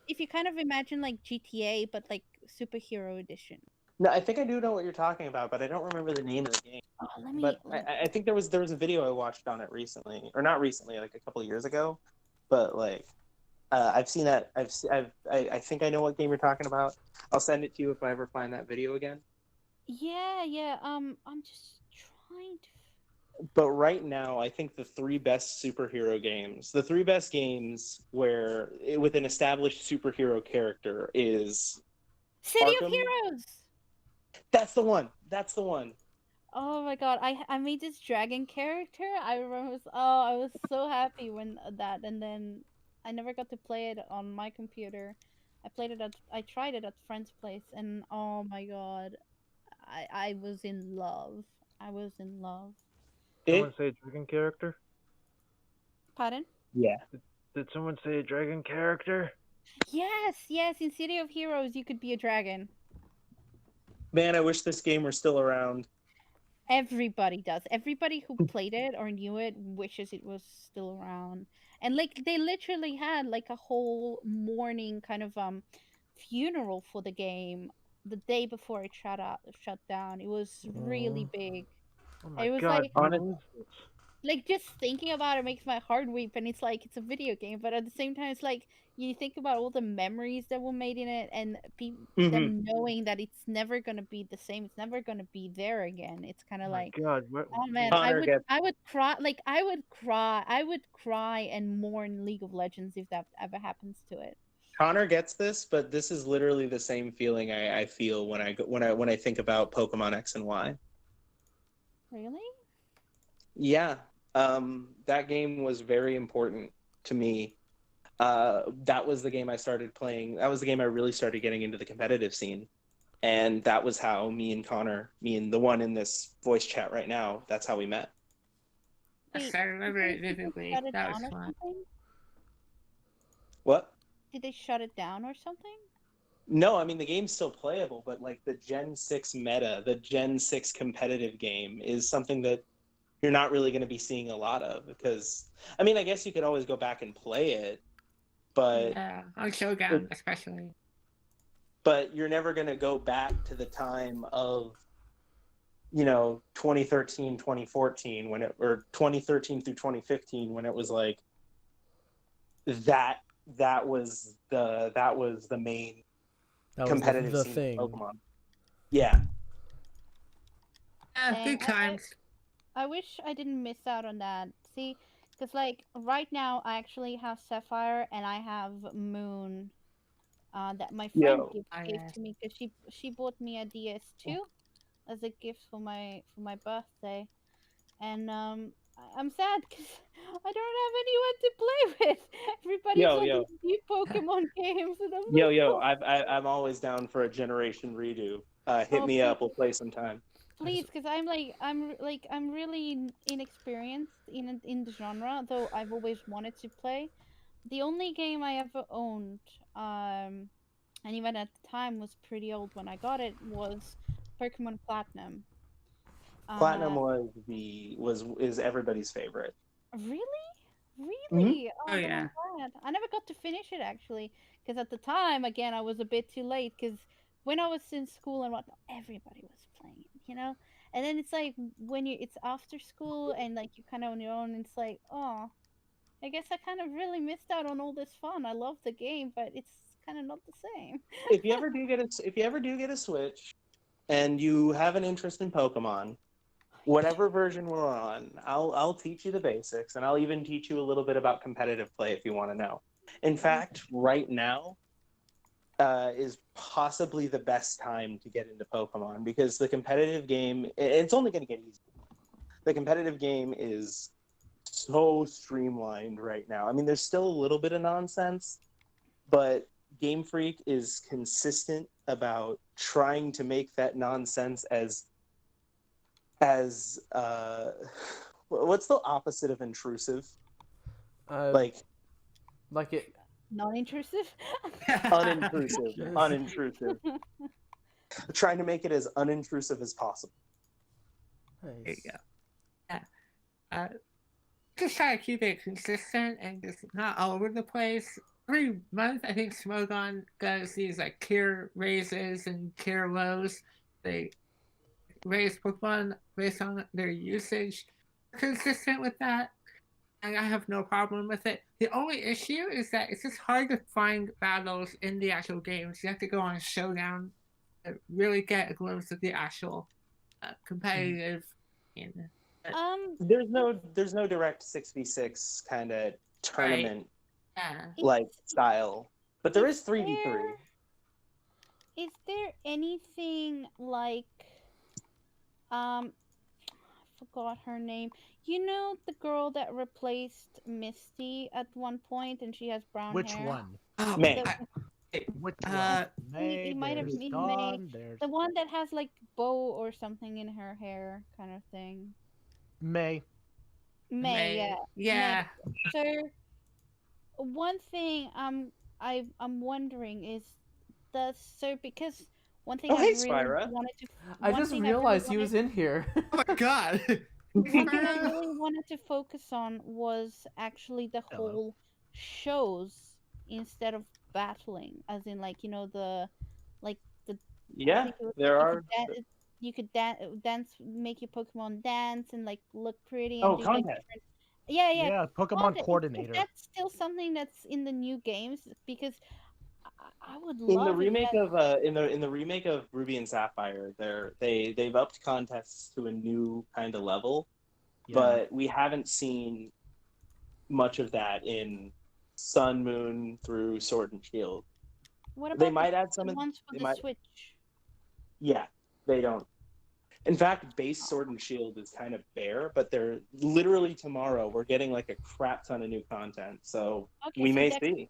if you kind of imagine like GTA, but like superhero edition. No, I think I do know what you're talking about, but I don't remember the name of the game. Oh, But I think there was a video I watched on it recently, or not recently, like a couple of years ago. But like, I've seen that. I think I know what game you're talking about. I'll send it to you if I ever find that video again. yeah, yeah. I'm just trying to. But right now, I think the three best games with an established superhero character is City of Arkham. Heroes. That's the one. That's the one. Oh my god, I made this dragon character. I remember. Oh, I was so happy when that, and then I never got to play it on my computer. I tried it at friend's place, and oh my god, I was in love. I was in love. Someone It. say dragon character? Pardon? Yeah. Did someone say dragon character? Yes, yes. In City of Heroes, you could be a dragon. Man, I wish this game were still around. Everybody does. Everybody who played it or knew it wishes it was still around. And like they literally had like a whole morning kind of funeral for the game the day before it shut down. It was really big. Oh my It was god, like what is this? just thinking about it makes my heart weep, and it's like it's a video game, but at the same time it's like you think about all the memories that were made in it, and them knowing that it's never gonna be the same, it's never gonna be there again. It's kind Oh of my like, god, what? oh man, Connor gets I would cry, I would cry and mourn League of Legends if that ever happens to it. Connor gets this, but this is literally the same feeling I feel when I think about Pokemon X and Y. Really? Yeah, that game was very important to me. That was the game I started playing. That was the game I really started getting into the competitive scene, and that was how me and Connor, me and the one in this voice chat right now, that's how we met. Wait, I remember it did they vividly. shut it That was down or fun. something? What? Did they shut it down or something? No, I mean the game's still playable, but like the Gen 6 meta, the Gen 6 competitive game is something that you're not really going to be seeing a lot of because I mean, I guess you could always go back and play it, but Yeah, on Shogun especially. but you're never going to go back to the time of 2013, 2014 when it or 2013 through 2015 when it was like that was the main That was competitive the scene thing. of Pokemon. Yeah. Yeah, Dang, good times. I wish I didn't miss out on that. See, because like right now I actually have Sapphire and I have Moon. That my friend Yo. gave to me because she bought me a DS2 as a gift for my birthday, and I'm sad because I don't have anyone to play with. Everybody's Yo, on yo. these new Pokemon games, and I'm Yo, like, yo, oh, I'm always down for a generation redo. Hit oh, me please, up, we'll play sometime. please, because I'm really inexperienced in the genre, though I've always wanted to play. The only game I ever owned, and even at the time was pretty old when I got it, was Pokemon Platinum. Platinum Uh, is everybody's favorite. really? Mm-hmm. Really? Oh Oh, then yeah. I'm glad. I never got to finish it actually, because at the time, again, I was a bit too late. Because when I was in school and whatnot, everybody was playing it. And then it's like when it's after school and like you're kind of on your own. It's like, oh, I guess I kind of really missed out on all this fun. I love the game, but it's kind of not the same. If you ever do get a Switch and you have an interest in Pokemon, whatever version we're on, I'll teach you the basics and I'll even teach you a little bit about competitive play if you want to know. In fact, right now is possibly the best time to get into Pokemon because the competitive game it's only going to get easier. The competitive game is so streamlined right now. I mean, there's still a little bit of nonsense, but Game Freak is consistent about trying to make that nonsense as what's the opposite of intrusive? Like it. Non-intrusive. unintrusive. Trying to make it as unintrusive as possible. There you Nice. go. Yeah. Just try to keep it consistent and just not all over the place. Every month, I think Smogon does these like tier raises and tier lows. They raise Pokemon based on their usage. Consistent with that, and I have no problem with it. The only issue is that it's just hard to find battles in the actual games. You have to go on Showdown to really get a glimpse of the actual competitive. There's no direct 6v6 kind of tournament Yeah. like style, but there is 3v3. Is there anything like I forgot her name. You know the girl that replaced Misty at one point and she has brown Which hair? one? Oh, May. Which Uh, one? May, it might have there's been Dawn, May. there's The one that has like bow or something in her hair kind of thing. May. May, yeah. Yeah. May. So one thing I'm wondering is because one thing Oh, hey, really Spyra. wanted to I one just thing I really realized he wanted was in here. Oh my god. One thing I really wanted to focus on was actually the Hello. whole shows instead of battling, as in like the Yeah, think it was there like are. you could dance, make your Pokemon dance and like look pretty and Oh, do like content. different. Yeah, yeah. Yeah, Pokemon If Coordinator. that's still something that's in the new games, because I would In the love if remake that. of in the remake of Ruby and Sapphire, they've upped contests to a new kind of level, Yeah. but we haven't seen much of that in Sun, Moon through Sword and Shield. What They about might add some. the ones for They the might. Switch? Yeah, they don't. In fact, base Sword and Shield is kind of bare, but they're literally tomorrow. We're getting like a crap ton of new content, so Okay, we so may that. see. We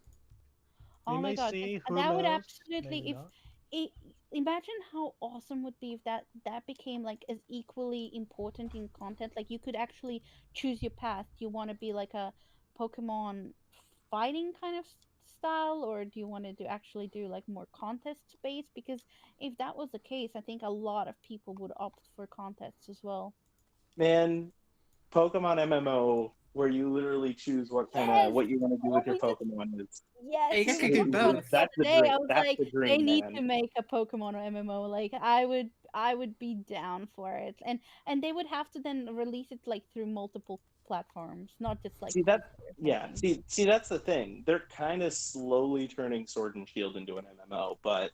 Oh my may god, 'cause see, who that would knows? absolutely Maybe if not. it, imagine how awesome would be if that became like as equally important in content. Like you could actually choose your path. Do you want to be like a Pokemon fighting kind of style, or do you want to actually do like more contest based? Because if that was the case, I think a lot of people would opt for contests as well. Man, Pokemon MMO, where you literally choose Yes. what you want to do with Oh your my god. Pokemon is Yes, You we guys were could do talking about both. this the that's other the day. dream. I was That's like, the they dream, need man. to make a Pokemon MMO. Like, I would be down for it, and they would have to then release it like through multiple platforms, not just like See console that? or Yeah. something. See that's the thing. They're kind of slowly turning Sword and Shield into an MMO, but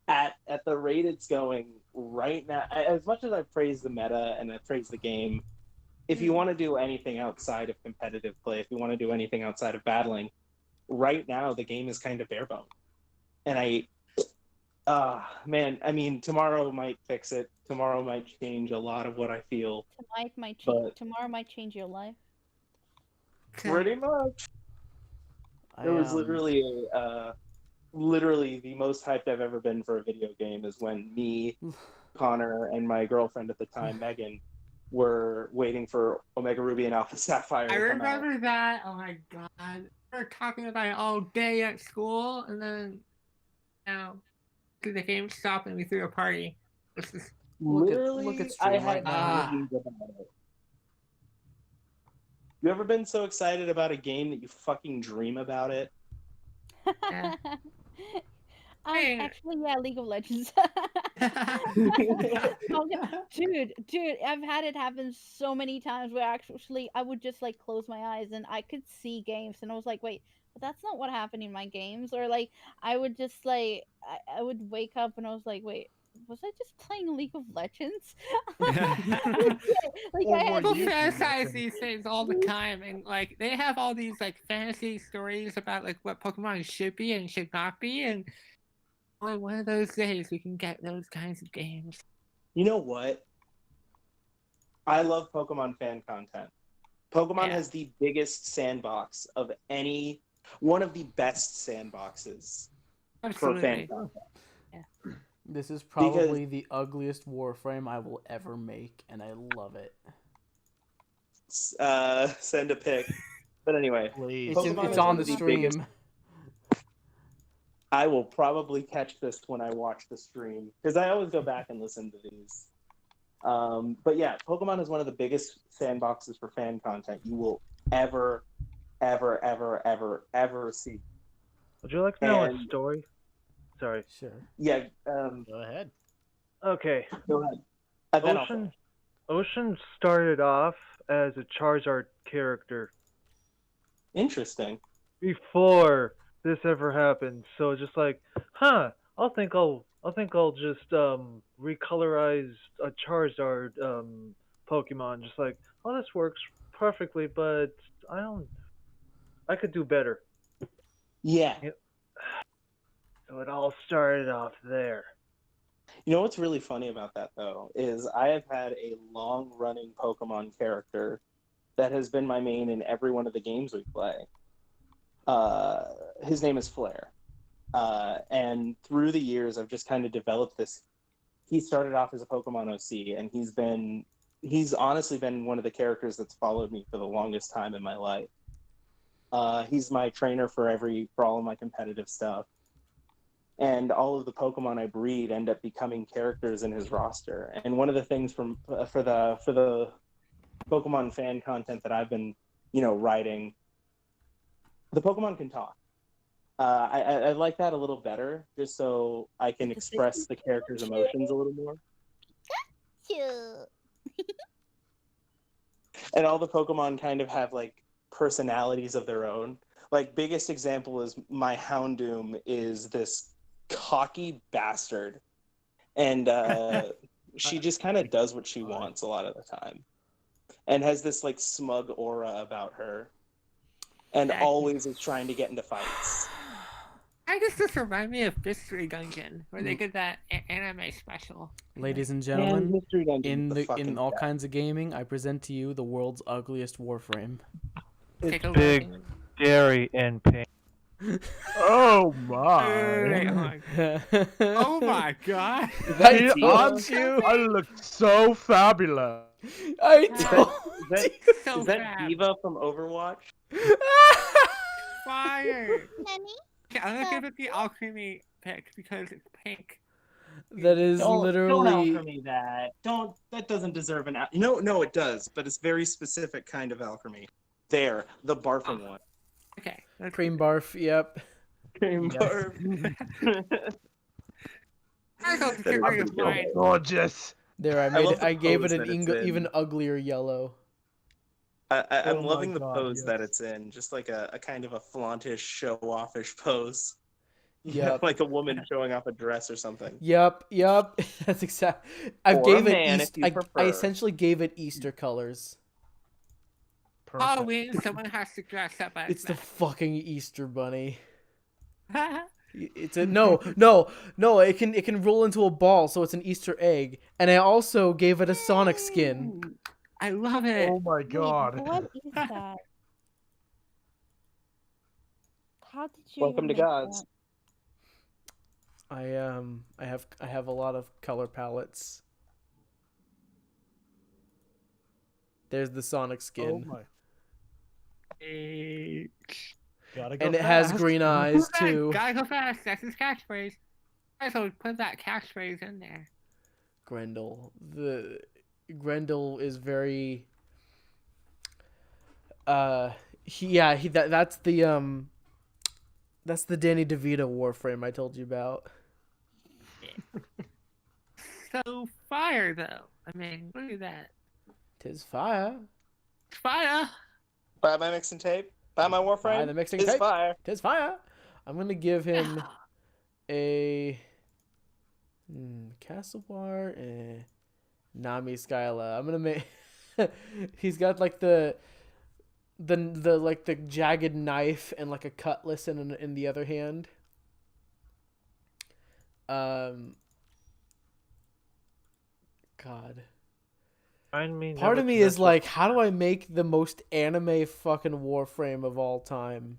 at the rate it's going right now, as much as I praise the meta and I praise the game, if you Mm. want to do anything outside of competitive play, if you want to do anything outside of battling, right now the game is kind of bare bones. And man, I mean, tomorrow might fix it. Tomorrow might change a lot of what I feel, but Tomorrow might change your life. pretty much. It I was literally the most hyped I've ever been for a video game is when me, Connor, and my girlfriend at the time, Megan, were waiting for Omega Ruby and Alpha Sapphire I to come out. remember that. Oh my god. We were talking about it all day at school, and then now the game stopped and we threw a party. This is look Literally, at I stream right had now. dreams about it. You ever been so excited about a game that you fucking dream about it? Yeah. Hey. Actually, yeah, League of Legends. Oh, dude, I've had it happen so many times where actually I would just like close my eyes and I could see games and I was like, wait, but that's not what happened in my games. Or like I would just like I would wake up and I was like, wait, was I just playing League of Legends? Like Or I were had People you fantasize these things all the time, and like they have all these like fantasy stories about like what Pokemon should be and should not be, and only one of those days we can get those kinds of games. You know what? I love Pokemon fan content. Pokemon Yeah. has the biggest sandbox of any, one of the best sandboxes for fan Absolutely. content. This is probably the ugliest Warframe I will ever make, and I love it. Send a pic. But anyway, Please. Pokemon It's is on one the of the biggest- stream. I will probably catch this when I watch the stream because I always go back and listen to these. But yeah, Pokemon is one of the biggest sandboxes for fan content you will ever see. Would you like to know a And- story? Sorry. Sure. Yeah, Go ahead. Okay. go ahead. Then I'll Ocean finish. Ocean started off as a Charizard character Interesting. before this ever happened. So just like, I think I'll just recolorize a Charizard Pokemon. Just like, oh, this works perfectly, but I could do better. Yeah. So it all started off there. You know what's really funny about that though is I have had a long-running Pokemon character that has been my main in every one of the games we play. His name is Flare. And through the years, I've just kind of developed this. He started off as a Pokemon OC, and he's honestly been one of the characters that's followed me for the longest time in my life. He's my trainer for all of my competitive stuff. And all of the Pokemon I breed end up becoming characters in his roster. And one of the things for the Pokemon fan content that I've been, writing, the Pokemon can talk. I like that a little better, just so I can express the character's emotions a little more. And all the Pokemon kind of have like personalities of their own. Like biggest example is my Houndoom is this cocky bastard, and she just kind of does what she wants a lot of the time, and has this like smug aura about her, and always is trying to get into fights. I guess this reminds me of Mystery Dungeon, where they did that anime special. Ladies and Man, gentlemen, Mystery Dungeon in is the fucking in all best. kinds of gaming, I present to you the world's ugliest Warframe. Take a big. look. Scary and pain. Oh Wait, hold my! on. Oh my god! I See, told you. I look so fabulous. I Is told that, So is that fab. Diva from Overwatch? Fire! Nanny? Okay, I'm gonna give it the alchemy pick because it's pink. That is Don't literally. alchemy that. Don't. That doesn't deserve an. No, it does, but it's very specific kind of alchemy. There, the barfing one. Okay. Let's Cream barf, yep. Cream Yes. barf. I hope That is it's mine. Gorgeous. There, I love the gave it pose an that it's in. even uglier yellow. I'm Oh my loving the God, pose that yes. it's in. Just like a kind of a flauntish, show-offish pose. Yep. Like a woman showing off a dress or something. Yep. That's exact. I Or gave a it man, East. if you I prefer. essentially gave it Easter colors. Perfect. Halloween, someone has to dress up as It's the fucking Easter bunny. Matt. It's a no. It can roll into a ball, so it's an Easter egg. And I also gave it a Sonic skin. I love it. Oh my Wait, God. what is that? How did you Welcome even to make Gods. that? I have a lot of color palettes. There's the Sonic Oh skin. my. Hey. Gotta go And it has fast. green eyes Hey, too. gotta go fast. That's his catchphrase. Might as well put that catchphrase in there. Grendel. Grendel is very that's the Danny DeVito Warframe I told you about. So fire though. I mean, look at that. 'Tis fire. Fire. Buy my mixing tape. Buy my Warframe. Buy the mixing It's tape. fire. 'Tis fire. I'm gonna give him a Castlebar Nami Skyla. I'm gonna make he's got like the like the jagged knife and like a cutlass in the other hand. God. Part of me is like, how do I make the most anime fucking Warframe of all time?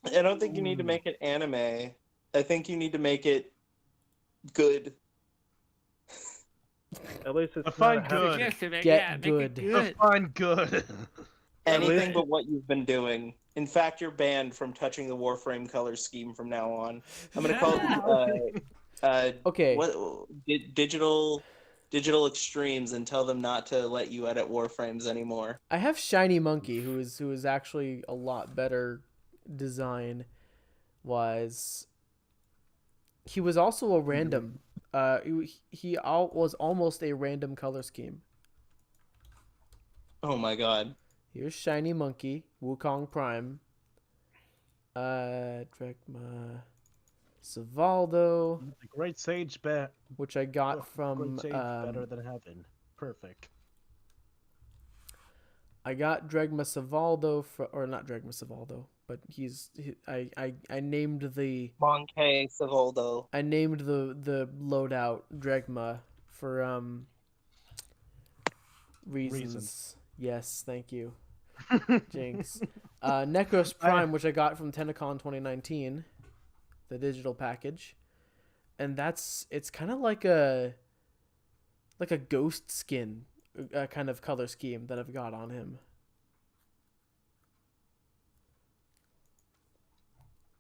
I don't think you need to make it anime. I think you need to make it good. At least it's Define not good. happy. Gist of it, Get yeah, good. Make it good. Fine, good. Anything but what you've been doing. In fact, you're banned from touching the Warframe color scheme from now on. I'm gonna call it Okay. digital extremes and tell them not to let you edit Warframes anymore. I have Shiny Monkey, who is actually a lot better design wise. He was also a random. He was almost a random color scheme. Oh my god. Here's Shiny Monkey, Wukong Prime. Dregma Savaldo, The Great Sage bet. which I got from Great Sage better than heaven. Perfect. I got Dregma Savaldo or not Dregma Savaldo, but I named the Monkey Savoldo. I named the loadout Dregma for reasons. Yes, thank you. Jinx. Necros Prime, which I got from Tenacon 2019, the digital package. And it's kind of like a ghost skin kind of color scheme that I've got on him.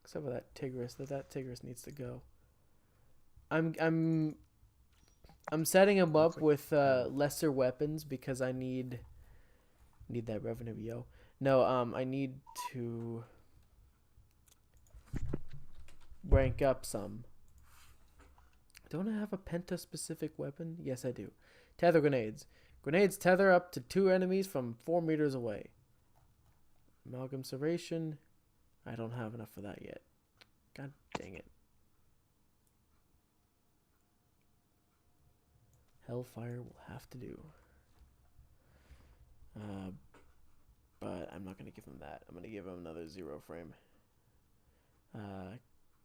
Except for that Tigris, that Tigris needs to go. I'm setting him up with lesser weapons because I need that revenue, yo. No, I need to rank up some. Don't I have a penta-specific weapon? Yes, I do. Tether grenades. Grenades tether up to 2 enemies from 4 meters away. Amalgam serration. I don't have enough for that yet. God dang it. Hellfire will have to do. But I'm not going to give him that. I'm going to give him another 0 frame.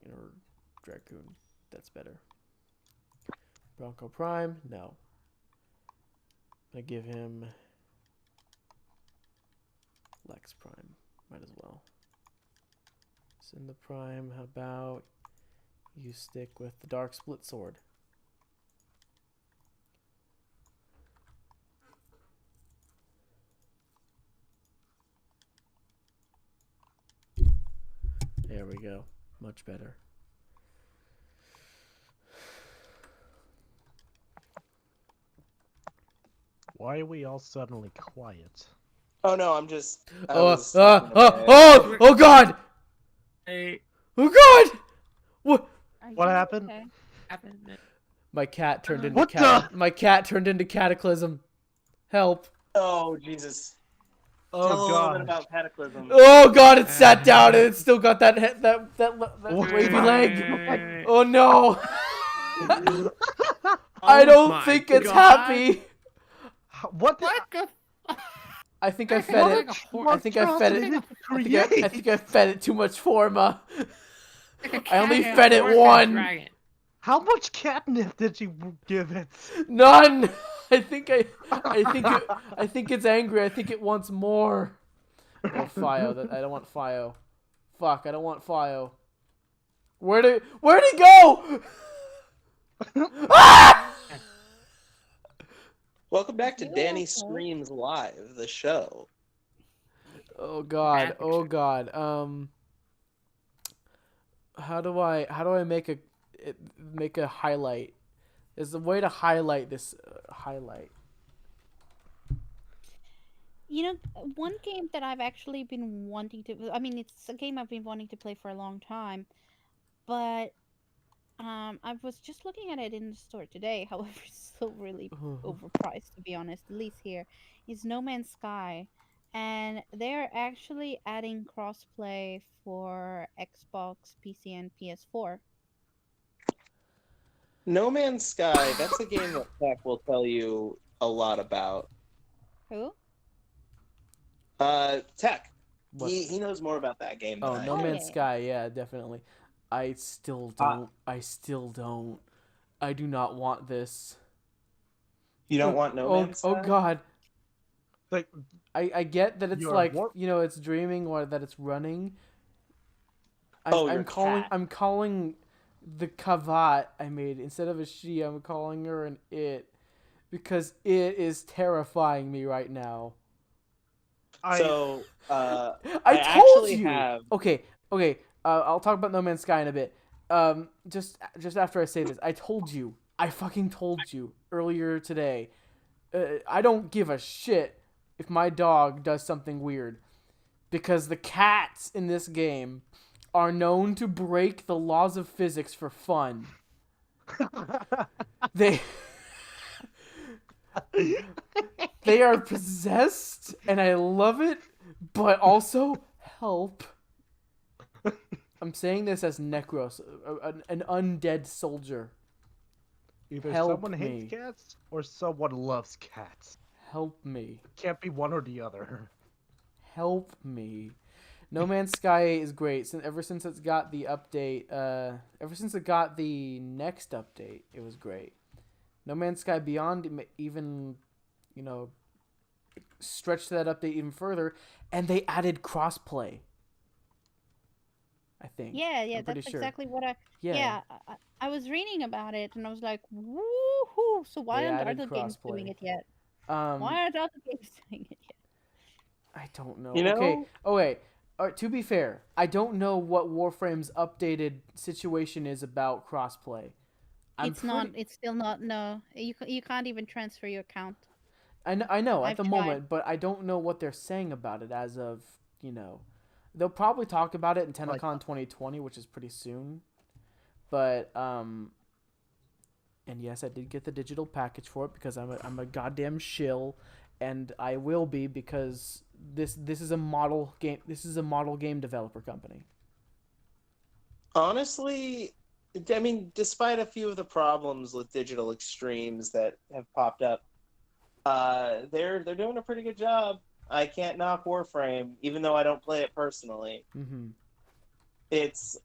Or Dracoon. That's better. Bronco Prime. No. I'm going to give him Lex Prime. Might as well. Cinder Prime. How about you stick with the Dark Split Sword? There we go. Much better. Why are we all suddenly quiet? Oh no, I'm just. Oh God! Hey, Oh God! What? What happened? Okay. My cat turned into What the? My cat turned into Cataclysm. Help! Oh Jesus! Oh Tell a little bit god. about Cataclysm. Oh God! It sat down and it still got that wavy leg. Oh no! I don't think it's happy. What? What the? I think I fed it. I think I fed it. I think I fed it too much forma. I only fed it one. How much catnip did you give it? None. I think it's angry. I think it wants more. Oh, Fio. I don't want Fio. Fuck, I don't want Fio. Where'd he go? Ah! Welcome back to Danny Screams Live, the show. Oh God. Oh God. How do I make a highlight? There's a way to highlight this highlight. You know, one game that I've actually been wanting to. I mean, it's a game I've been wanting to play for a long time, but I was just looking at it in the store today. However, it's so really overpriced, to be honest. At least here is No Man's Sky, and they're actually adding crossplay for Xbox, PC, and PS4. No Man's Sky, that's a game that Tech will tell you a lot about. Who? Tech. What? He knows more about that game than I No do. Man's Sky, yeah, definitely. I still don't. I do not want this. You don't want No Man's Sky? Oh God. Like, I get that it's You're like, what? you know, it's dreaming or that it's running. Your cat. I'm calling the kavat I made, instead of a she, I'm calling her an it, because it is terrifying me right now. I I told you. Okay. I'll talk about No Man's Sky in a bit. Just after I say this, I told you. I fucking told you earlier today. I don't give a shit if my dog does something weird, because the cats in this game are known to break the laws of physics for fun. They are possessed, and I love it, but also help. I'm saying this as Necros, an undead soldier. Either Help someone hates me. cats or someone loves cats. Help me. It can't be one or the other. Help me. No Man's Sky is great. Ever since it's got the update, ever since it got the next update, it was great. No Man's Sky Beyond even, you know, stretched that update even further, and they added crossplay. I think. Yeah, I'm pretty that's sure. exactly what I. Yeah. Yeah, I was reading about it, and I was like, woohoo! So why They aren't added other games doing crossplay. it yet? Why Why aren't other games doing it yet? I don't know. You know? Okay. Oh wait. To be fair, I don't know what Warframe's updated situation is about crossplay. It's still not. No, you can't even transfer your account. I know at I've the tried. moment, but I don't know what they're saying about it as of, you know. They'll probably talk about it in TennoCon 2020, which is pretty soon. But and yes, I did get the digital package for it because I'm a goddamn shill, and I will be because this is a model game. This is a model game developer company. Honestly, I mean, despite a few of the problems with Digital Extremes that have popped up, they're doing a pretty good job. I can't knock Warframe, even though I don't play it personally. Mm-hmm. It's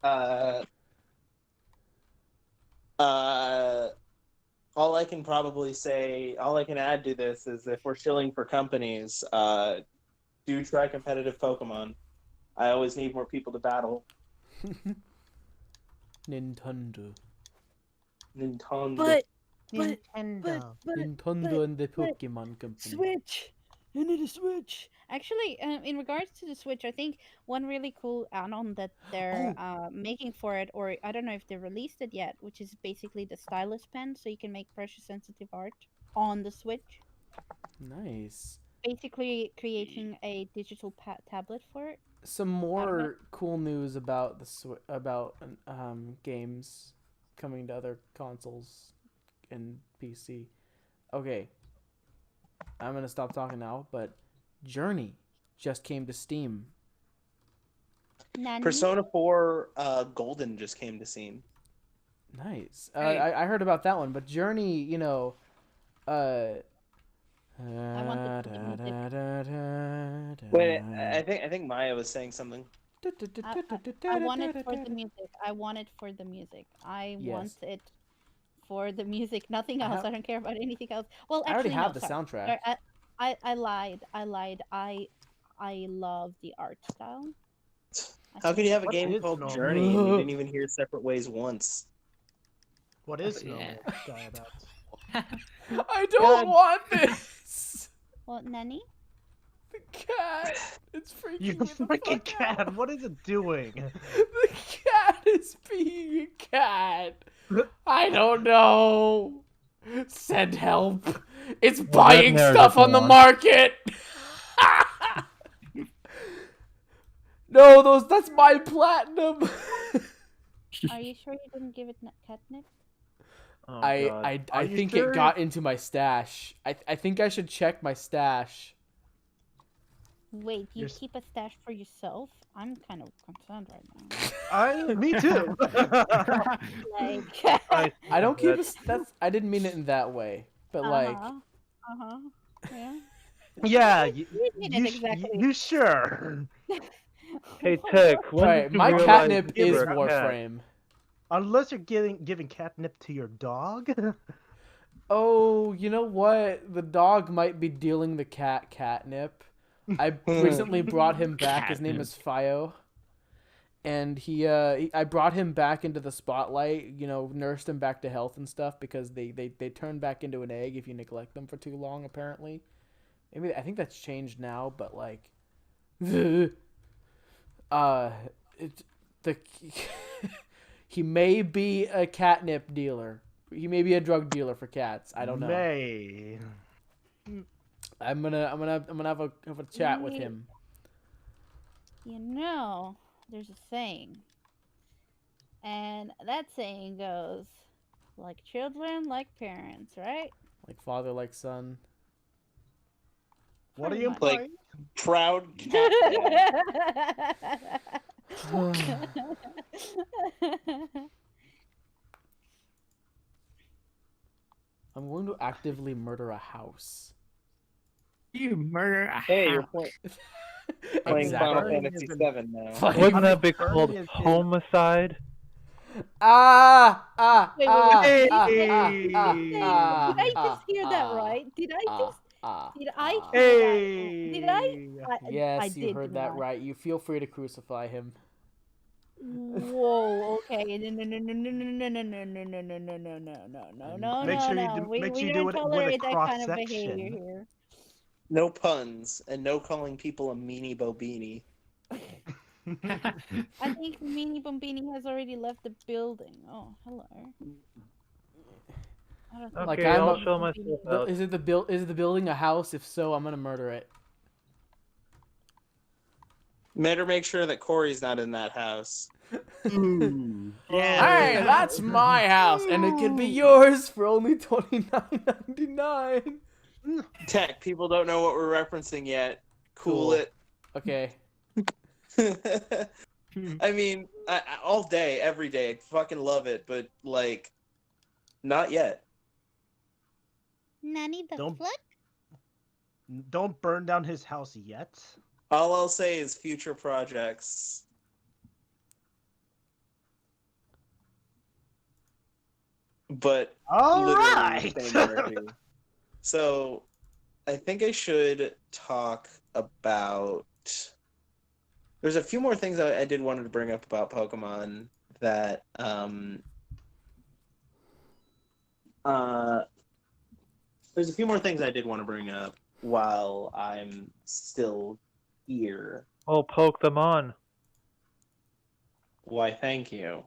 all I can probably say, all I can add to this is if we're shilling for companies, do try competitive Pokemon. I always need more people to battle. Nintendo. But Nintendo. Nintendo and the Pokemon company. Switch. I need a Switch. Actually, in regards to the Switch, I think one really cool add-on that they're making for it, or I don't know if they released it yet, which is basically the stylus pen, so you can make pressure-sensitive art on the Switch. Nice. Basically, creating a digital tablet for it. Some more cool news about games coming to other consoles and PC. Okay, I'm gonna stop talking now, but Journey just came to Steam. Nani? Persona 4 Golden just came to Steam. Nice. Hey. I heard about that one, but Journey, you know, I want the music. Wait, I think Maya was saying something. I want it for the music. I want it for the music. I want it for the music. Nothing else. I don't care about anything else. Well, actually, I already have no, the sorry. soundtrack. I lied. I love the art style. How could you have a What game is called normal? Journey and you didn't even hear Separate Ways once? What is Yeah. normal style about? I don't want this. Well, Nani? The cat. It's freaking You me the freaking fuck cat! out. What is it doing? The cat is being a cat. I don't know. Send help. It's buying that stuff on the narrative market. No, that's my platinum. Are you sure you didn't give it catnip? Oh, I God. I you think sure? it got into my stash. I think I should check my stash. Wait, you You're s- keep a stash for yourself? I'm kind of concerned right now. Me too. Like, I don't keep a That's- that's I didn't mean it in that way. But like yeah. yeah, You did it exactly. you sure? Hey, Tech, when right, did you my realize catnip you is were a cat? Warframe. Unless you're giving catnip to your dog. Oh, you know what? The dog might be dealing the cat catnip. I recently brought him back. His name is Fio. And I brought him back into the spotlight, you know, nursed him back to health and stuff because they turn back into an egg if you neglect them for too long, apparently. Maybe I think that's changed now, but like he may be a catnip dealer. He may be a drug dealer for cats. I don't know. May. I'm gonna have a chat with him. You know, there's a saying. And that saying goes, like children, like parents, right? Like father, like son. What are Pretty you much. implying? Proud cat dad. I'm going to actively murder a house. You murder a Hey, you're house. playing Final Exactly. Fantasy VII now. Wouldn't that be Burning called is in- homicide? Wait, wait, Hey! Did I just hear that right? Did I hear Hey! that? Did I? Yes, I you did, heard didn't that I? right. You feel free to crucify him. Whoa, okay. No. Make sure you no. do- make We sure you don't do it with a tolerate that kind of cross-section. behavior here. No puns, and no calling people a meanie Beanie. I think Meanie Bombini has already left the building. Oh, hello. I don't think Like, Okay, I'm I'll a- show myself out. Is it the building a house? If so, I'm gonna murder it. Better make sure that Corey's not in that house. Ooh. Yeah. Alright, that's my house, and it can be yours for only $29.99. Tech, people don't know what we're referencing yet. Cool Cool. it. Okay. I mean, all day, every day, I fucking love it, but like, not yet. Nanny the Don't- fuck? Don't burn down his house yet. All I'll say is future projects. But All literally right. the same energy. So, I think I should talk about. There's a few more things I did wanted to bring up about Pokemon that there's a few more things I did want to bring up while I'm still here. Oh, poke them on. Why, thank you.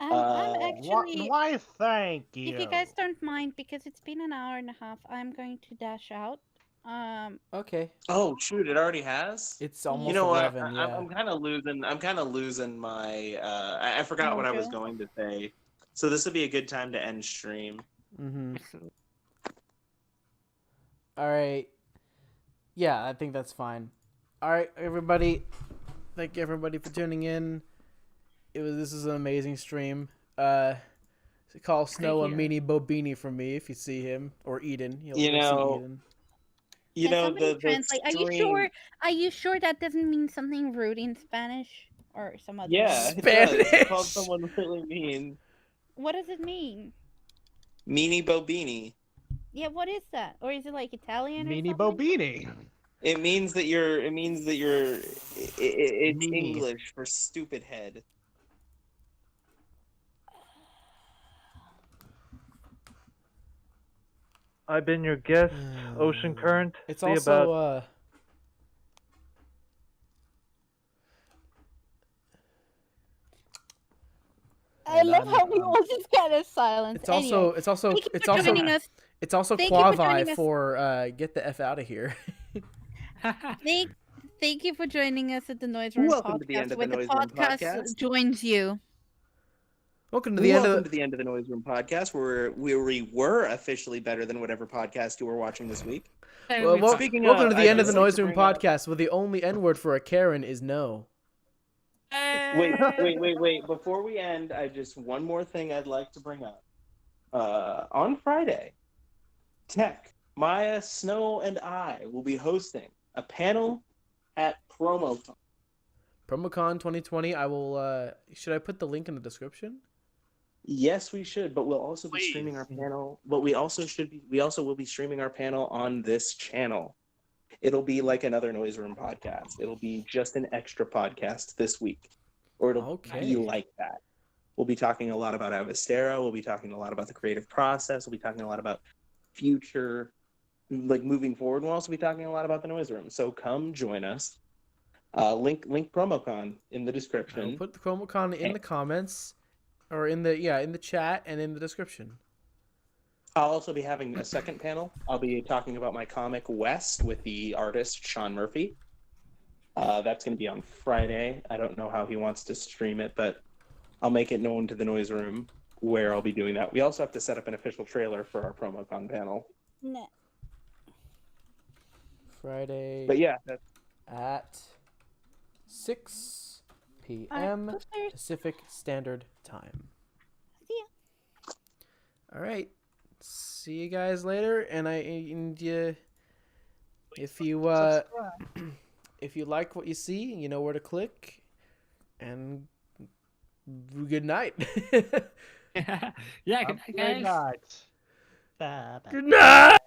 I'm actually. Why? Thank you. If you guys don't mind, because it's been an hour and a half, I'm going to dash out. Okay. Oh shoot! It already has. It's almost You know 11, what? yeah. I'm kind of losing. I'm kind of losing my. I forgot what I was Okay. going to say. So this would be a good time to end stream. Mm-hmm. Alright. Yeah, I think that's fine. Alright, everybody. Thank you everybody for tuning in. This is an amazing stream. Call Snow a you. Meanie Beanie from me if you see him. Or Eden. You'll You see know, Eden. You Can know somebody the translate? Are you stream- sure? Are you sure that doesn't mean something rude in Spanish or some other? Yeah, language? it does. You Spanish. called someone really mean. What does it mean? Meanie Bobini. Yeah, what is that? Or is it like Italian or Meanie something? Bobini. It means that you're. It means that you're. It's Meanie. English for stupid head. I've been your guest, Ocean Current. It's See also about... I love how we all just kind of silence. it's also Thank you it's for also joining us. it's also Thank you for quavi joining us. for get the F out of here. Thank you for joining us at the Noiseroom Welcome to the end podcast, of where the the Noiseroom podcast podcast. joins you. Welcome to the end Welcome of to the end of the Noiseroom podcast, where we were officially better than whatever podcast you were watching this week. Speaking welcome of, to the end I'd of the like Noise to Room bring up- podcast, where the only N word for a Karen is no. Wait. Before we end, I just one more thing I'd like to bring up. On Friday, Tech, Maya, Snow, and I will be hosting a panel at PromoCon. PromoCon 2020. I will. Should I put the link in the description? Yes, we should, but we'll also be streaming our panel. But we also will be streaming our panel on this channel. It'll be like another Noise Room podcast. It'll be just an extra podcast this week, or it'll Okay. be like that. We'll be talking a lot about Avistera. We'll be talking a lot about the creative process. We'll be talking a lot about future, like moving forward. We'll also be talking a lot about the Noise Room. So come join us. Link PromoCon in the description. I'll put the PromoCon in the comments, or in the chat and in the description. I'll also be having a second panel. I'll be talking about my comic West with the artist Sean Murphy. That's going to be on Friday. I don't know how he wants to stream it, but I'll make it known to the Noise Room where I'll be doing that. We also have to set up an official trailer for our PromoCon panel. No. Friday. But yeah, that's at 6 p.m. Alright, Pacific Standard Time. See ya. All right. See you guys later. And if you if you like what you see, you know where to click. And good night. Yeah, good night, guys. Good night. Bye-bye. Good night.